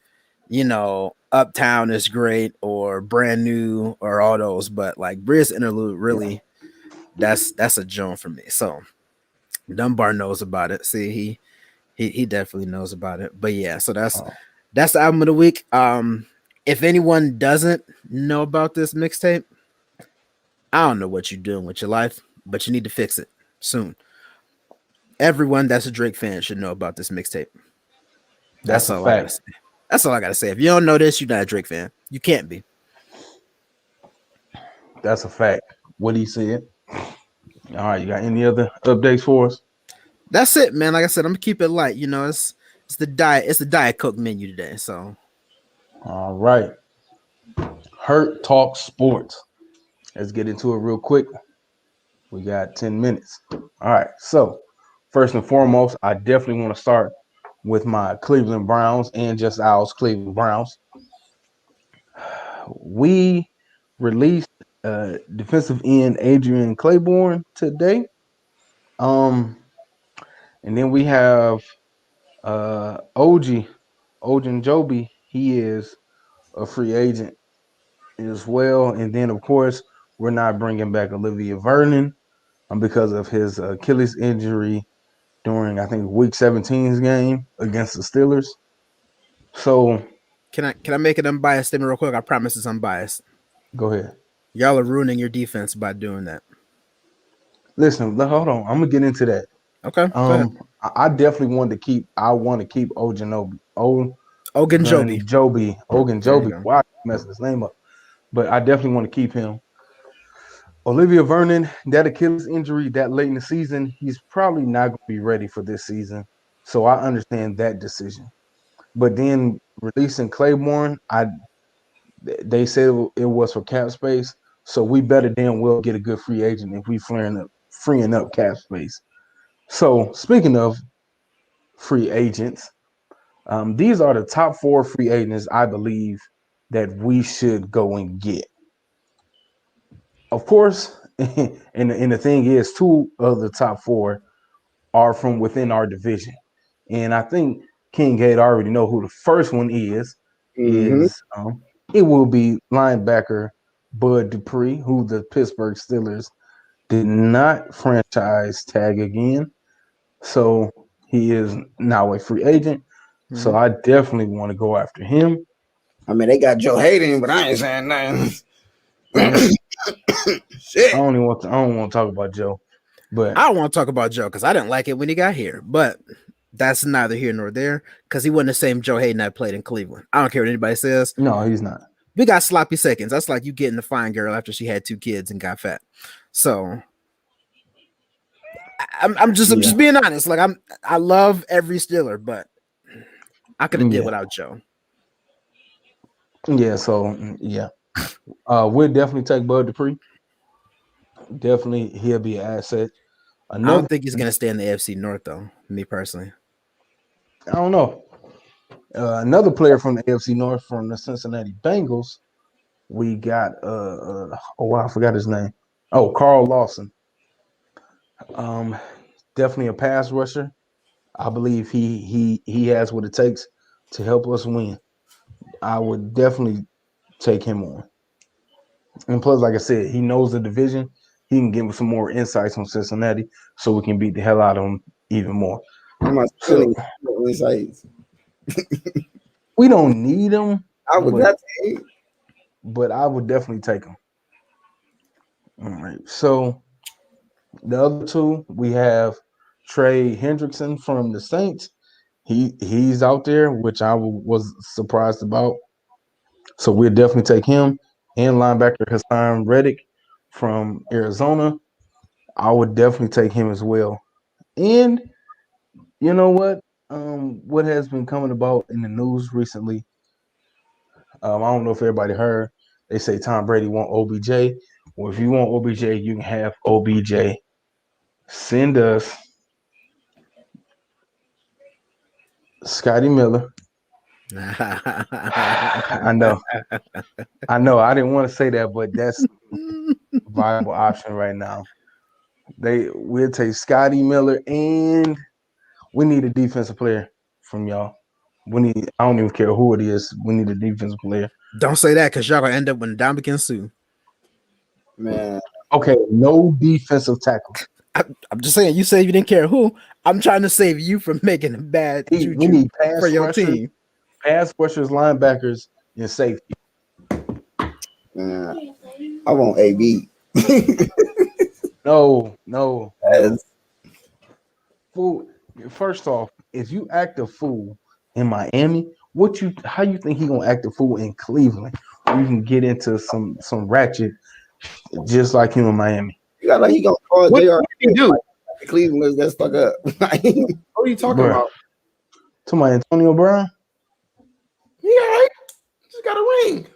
D: Uptown is great or Brand New or all those, but like Bria's interlude really that's a joint for me. So Dunbar knows about it. See, he definitely knows about it. But yeah, so
B: Oh,
D: that's the album of the week. If anyone doesn't know about this mixtape, I don't know what you're doing with your life, but you need to fix it soon. Everyone that's a Drake fan should know about this mixtape.
B: that's
D: That's
B: a
D: all I gotta
B: fact.
D: say. That's all I gotta say. If you don't know this, you're not a Drake fan. You can't be.
B: That's a fact. What he said. All right, you got any other updates for us?
D: That's it, man. Like I said, I'm gonna keep it light. It's the Diet Coke menu today. So
B: All right. Hurt Talk Sports. Let's get into it real quick. We got 10 minutes. All right. So, first and foremost, I definitely want to start with my Cleveland Browns and just ours Cleveland Browns. We released defensive end Adrian Claiborne today. Um, and then we have Ogunjobi. He is a free agent as well. And then, of course, we're not bringing back Olivia Vernon because of his Achilles injury during, I think, Week 17's game against the Steelers. So,
D: can I make an unbiased statement real quick? I promise it's unbiased.
B: go ahead.
D: Y'all are ruining your defense by doing that.
B: Listen, hold on. I'm gonna get into that.
D: Okay, go ahead.
B: I definitely want to keep. I want to keep
D: Ogunjobi. There you
B: Ogunjobi.
D: go.
B: Wow, I messed his name up. But I definitely want to keep him. Olivia Vernon, that Achilles injury that late in the season, he's probably not going to be ready for this season. So I understand that decision. But then releasing Claiborne, they said it was for cap space. So we better damn well get a good free agent if we freeing up cap space. So speaking of free agents, these are the top 4 free agents I believe that we should go and get. Of course, and the thing is, 2 of the top 4 are from within our division, and I think King Gate already know who the first one is.
E: Mm-hmm.
B: Is it will be linebacker Bud Dupree, who the Pittsburgh Steelers did not franchise tag again, so he is now a free agent.
D: Mm-hmm.
B: So I definitely want to go after him.
E: I mean, they got Joe Hayden, but I ain't saying nothing.
B: I
E: Shit.
B: don't want to talk about Joe, but
D: I don't want to talk about Joe because I didn't like it when he got here, but that's neither here nor there because he wasn't the same Joe Hayden that played in Cleveland. I don't care what anybody says.
B: no, he's not.
D: We got sloppy seconds. That's like you getting a fine girl after she had 2 kids and got fat. So I'm just being honest. Like I love every Steeler, but I could have did without Joe.
B: Yeah, so yeah. We'll definitely take Bud Dupree. Definitely he'll be an asset.
D: I
B: Another
D: don't think he's gonna stay in the AFC North though, me personally.
B: I don't know. Another player from the AFC North from the Cincinnati Bengals. We got I forgot his name. Oh, Carl Lawson. Definitely a pass rusher. I believe he has what it takes to help us win. I would definitely take him on. And plus, like I said, he knows the division. He can give us some more insights on Cincinnati so we can beat the hell out of them even more.
E: My
B: So,
E: insights.
B: we don't need him,
E: I would not take.
B: but I would definitely take him. All right. So the other two, we have Trey Hendrickson from the Saints. He's out there, which I was surprised about. So we'll definitely take him. And linebacker Hassan Reddick from Arizona. I would definitely take him as well. And you know what has been coming about in the news recently? I don't know if everybody heard. They say Tom Brady want OBJ. Well, if you want OBJ, you can have OBJ. Send us Scotty Miller. I know. I didn't want to say that, but that's a viable option right now. We'll take Scotty Miller, and we need a defensive player from y'all. I don't even care who it is. We need a defensive player.
D: Don't say that because y'all gonna end up with Ndamukong Suh.
E: Man.
B: Okay, no defensive tackle.
D: I'm just saying. You said you didn't care who. I'm trying to save you from making a bad
B: We need pass
D: for your
B: rushers,
D: team.
B: pass rushers, linebackers, and safety.
E: I want AB.
B: No.
E: Yes.
B: Fool. First off, if you act a fool in Miami, how you think he gonna act a fool in Cleveland? Or you can get into some ratchet just like him in Miami.
E: You got like he gonna call
C: What
E: JR.
C: did he do?
E: Like Cleveland, that's fuck up.
C: What are you talking
B: Bruh.
C: about?
B: To my Antonio Brown?
C: Yeah, right. Just got a ring.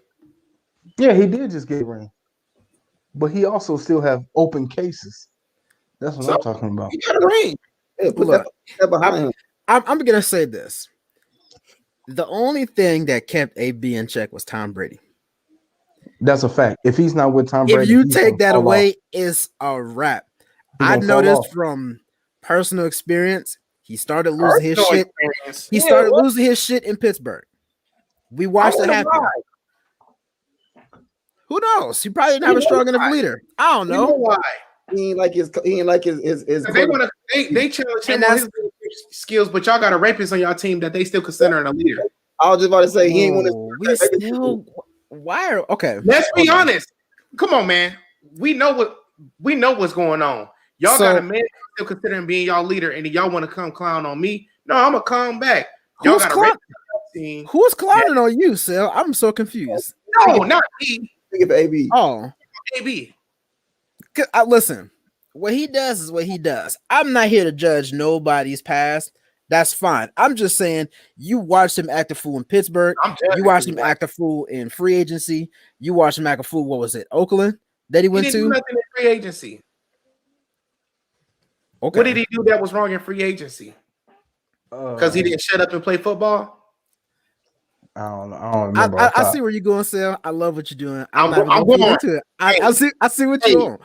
B: Yeah, he did just get a ring. But he also still have open cases. That's what I'm talking about.
C: He got a ring.
E: Yeah, put
D: Look,
E: that behind him.
D: I'm gonna say this. The only thing that kept AB in check was Tom Brady.
B: That's a fact. If he's not with Tom Brady,
D: If you
B: he's
D: take that
B: gonna fall
D: away,
B: off.
D: it's a wrap.
B: He
D: I
B: gonna fall
D: noticed
B: off.
D: from personal experience, he started losing his shit.
C: Experience.
D: He started losing his shit in Pittsburgh. We watched it happen. Who knows? He probably didn't have a strong enough leader. I don't know.
C: Why?
E: He ain't like his. They want
C: to. They challenge him on his skills, but y'all got a rapist on y'all team that they still consider a leader.
E: I was just about to say he ain't want
D: to. Why? Okay.
C: Let's be honest. Come on, man. We know what's going on. Y'all got a man still considering being y'all leader, and y'all want to come clown on me. No, I'm gonna come back. Y'all got a rapist on team.
D: Who's clowning on you, Sil? I'm so confused.
C: No, not me.
E: Think of AB.
D: Oh,
C: AB.
D: Listen, what he does is what he does. I'm not here to judge nobody's past. That's fine. I'm just saying you watched him act a fool in Pittsburgh. You watched him act a fool in free agency. You watched him act a fool. What was it? Oakland that he went
C: didn't
D: to?
C: do nothing in free agency.
D: Okay.
C: What did he do that was wrong in free agency? Because he didn't shut up and play football.
B: I don't remember.
D: I see where you're going, Sal. I love what you're doing.
C: I'm going
D: into it. I see what you're on.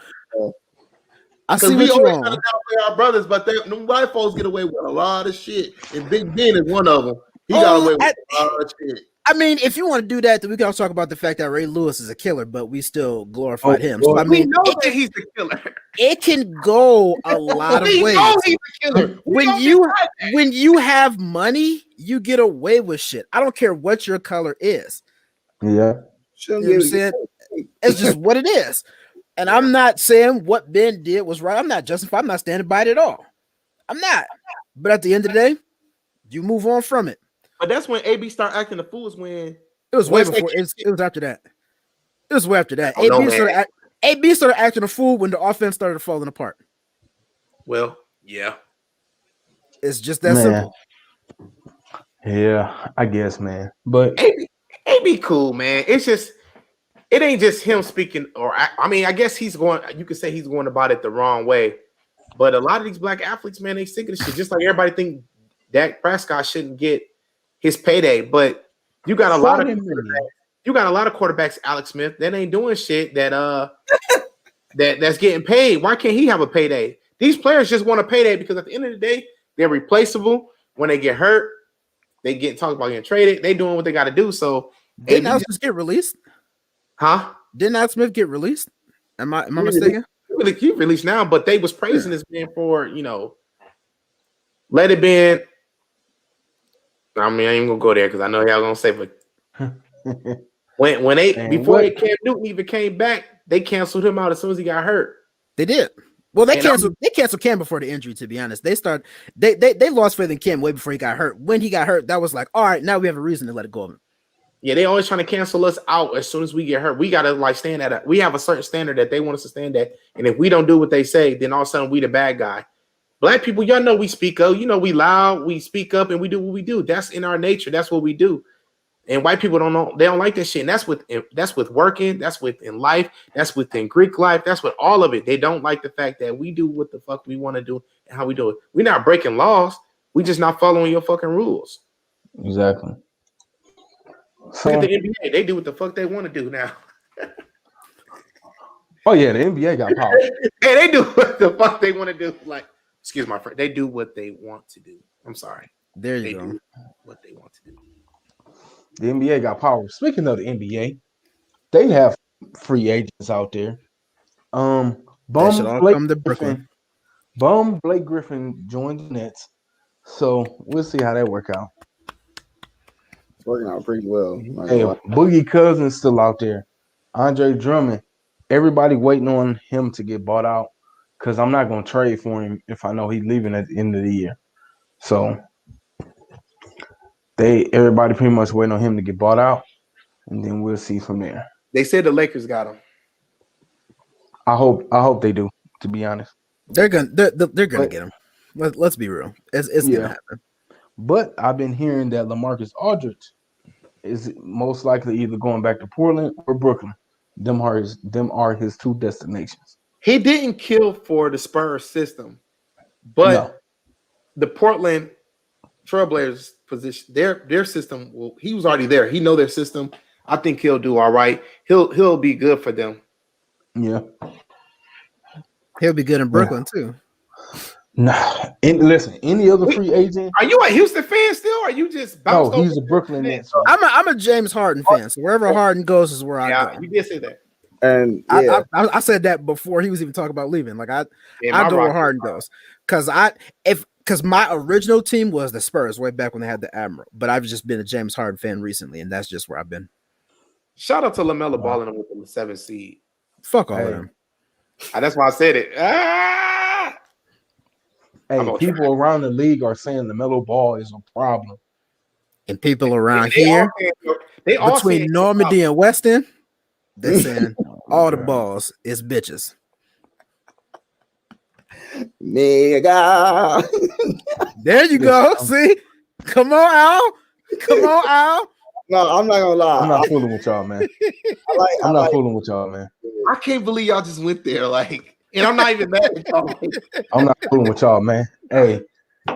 D: I see
C: we
D: what you're
C: always
D: on.
C: trying to downplay our brothers, but them white folks get away with a lot of shit. And Big Ben is one of them. He got away with a lot of shit.
D: I mean, if you want to do that, then we can also talk about the fact that Ray Lewis is a killer, but we still glorified him. So I mean,
C: we know that he's the killer.
D: It can go a lot of ways.
C: Know he's the killer.
D: When you have money, you get away with shit. I don't care what your color is.
B: Yeah.
D: You know what I'm saying? It's just what it is. And I'm not saying what Ben did was right. I'm not justifying. I'm not standing by it at all. I'm not. But at the end of the day, you move on from it.
C: But that's when AB started acting the fool. When
D: it was way before. It was after that. It was way after that. AB started acting a fool when the offense started falling apart.
C: Well, yeah.
D: It's just that simple.
B: Yeah, I guess, man. But
C: AB cool, man. It's just it ain't just him speaking, or I mean, I guess he's going. You could say he's going about it the wrong way. But a lot of these black athletes, man, they sick of this shit. Just like everybody think Dak Prescott shouldn't get his payday, but you got a lot of quarterbacks, Alex Smith, that ain't doing shit that that's getting paid. Why can't he have a payday? These players just want a payday because at the end of the day, they're replaceable. When they get hurt, they get talked about getting traded. They doing what they got to do. So
D: didn't Alex Smith get released?
C: Huh?
D: Didn't Alex Smith get released? Am I mistaken?
C: He released now, but they was praising this man for let it been. I mean, I ain't gonna go there because I know y'all gonna say, but when they
B: Man,
C: before
B: what?
C: Cam Newton even came back, they canceled him out as soon as he got hurt.
D: They did. Well, they
C: And
D: canceled Cam before the injury. To be honest, they lost faith in Cam way before he got hurt. When he got hurt, that was like, all right, now we have a reason to let it go of him.
C: Yeah, they always trying to cancel us out as soon as we get hurt. We gotta like stand at we have a certain standard that they want us to stand at, and if we don't do what they say, then all of a sudden we the bad guy. Black people, y'all know we speak up. You know we loud, we speak up, and we do what we do. That's in our nature. That's what we do. And white people don't know. They don't like that shit. And that's with working. That's within life. That's within Greek life. That's with all of it. They don't like the fact that we do what the fuck we want to do and how we do it. We're not breaking laws. We just not following your fucking rules.
B: Exactly. So,
C: Look at the NBA. They do what the fuck they want to do now.
B: oh yeah, the NBA got power.
C: Hey, they do what the fuck they want to do. Like, excuse my friend. They do what they want to do. I'm sorry.
D: There
C: They
D: you go.
C: do what they want to do.
B: The NBA got power. Speaking of the NBA, they have free agents out there.
D: They should all come to Brooklyn.
B: Blake Griffin joined the Nets, so we'll see how that work out.
E: It's working out pretty well.
B: Hey, Boogie Cousins still out there. Andre Drummond. Everybody waiting on him to get bought out because I'm not going to trade for him if I know he's leaving at the end of the year. So everybody pretty much waiting on him to get bought out, and then we'll see from there.
C: They said the Lakers got him.
B: I hope they do. To be honest,
D: They're gonna get him. Let's be real. It's gonna happen.
B: But I've been hearing that LaMarcus Aldridge is most likely either going back to Portland or Brooklyn. Them are his two destinations.
C: He didn't kill for the Spurs system, but the Portland Trailblazers position, their system. Well, he was already there. He know their system. I think he'll do all right. He'll be good for them.
B: Yeah,
D: he'll be good in Brooklyn too.
B: Nah, listen, any other free agent?
C: Are you a Houston fan still? Or are you just
B: no? He's a Brooklyn Nets.
D: I'm a James Harden fan, so wherever Harden goes is where I go.
C: You did say that,
E: and
D: I said that before he was even talking about leaving. Like I go where Harden goes because my original team was the Spurs way back when they had the Admiral, but I've just been a James Harden fan recently, and that's just where I've been.
C: Shout out to LaMelo Ball with the 7th seed.
D: Fuck all of them.
C: That's why I said it.
B: Hey, people around the league are saying LaMelo Ball is a problem.
D: And people around here, between Normandy and Weston, they're saying all the balls is bitches.
E: Nigga.
D: There you go. See? Come on, Al. Come on, Al.
E: No, I'm not gonna lie.
B: I'm not fooling with y'all, man. I'm not fooling with y'all, man.
C: I can't believe y'all just went there, like, and I'm not even mad at y'all.
B: I'm not fooling with y'all, man. Hey,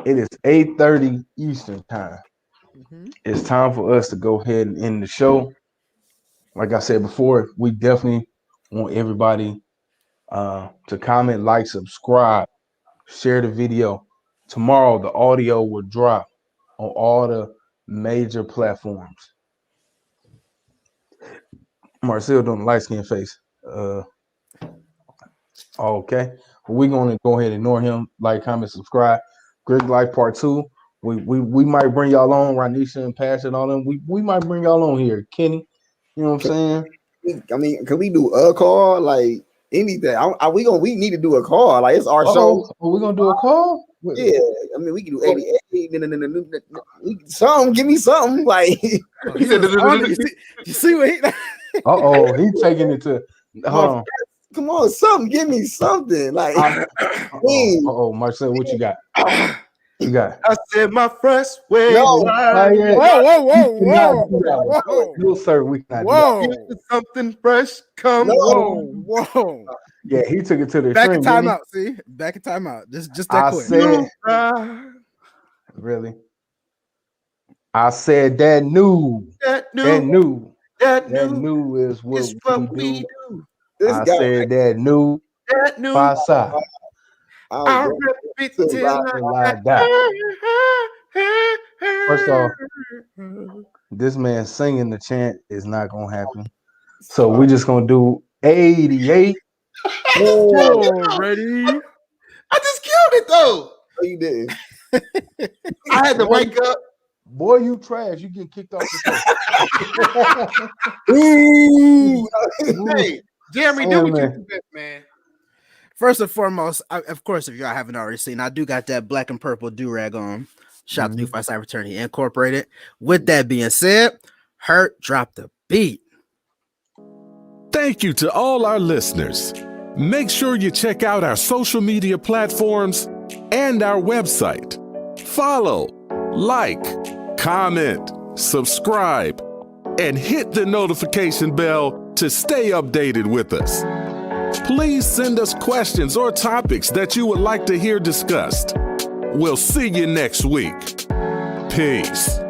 B: it is 8:30 Eastern time. Mm-hmm. It's time for us to go ahead and end the show. Like I said before, we definitely want everybody to comment, like, subscribe, share the video. Tomorrow, the audio will drop on all the major platforms. Marcel doing the light skin face. Okay. We're going to go ahead and ignore him. Like, comment, subscribe. Greek Life Part 2. We might bring y'all on, Ranisha and Passion, all them. We might bring y'all on here. Kenny, you know what I'm saying?
E: I mean, can we do a call? Like, anything. We need to do a call. Like, it's our show.
B: Are we gonna do a call?
E: Yeah, I mean, we can do 88. Something. Give me something. Like,
D: you see what he?
B: He's taking it to. Hold on.
E: Come on, something. Give me something. Like,
B: Marcel, what you got? You got.
C: I said my fresh way.
E: No.
B: Whoa. No, sir, we cannot do that.
C: Something fresh come.
D: Whoa.
B: Yeah, he took it to the
D: back in timeout. See, back in timeout. Just that quick.
B: Really? I said that new is what we do. I said that new. Fasa.
E: I
B: rip it till I die. First off, this man singing the chant is not gonna happen. So we're just gonna do 88.
C: Ready? I just killed it though.
E: Oh, you did.
C: I had to wake up.
B: Boy, you trash. You get kicked off the show.
E: Ooh.
C: Hey, Jeremy,
B: Oh,
C: do what
B: man.
C: you do best, man.
D: First and foremost, of course, if y'all haven't already seen, I do got that black and purple do-rag on. Shout out to New Fight Cyber Fraternity Incorporated. With that being said, Hurt, drop the beat.
A: Thank you to all our listeners. Make sure you check out our social media platforms and our website. Follow, like, comment, subscribe, and hit the notification bell to stay updated with us. Please send us questions or topics that you would like to hear discussed. We'll see you next week. Peace.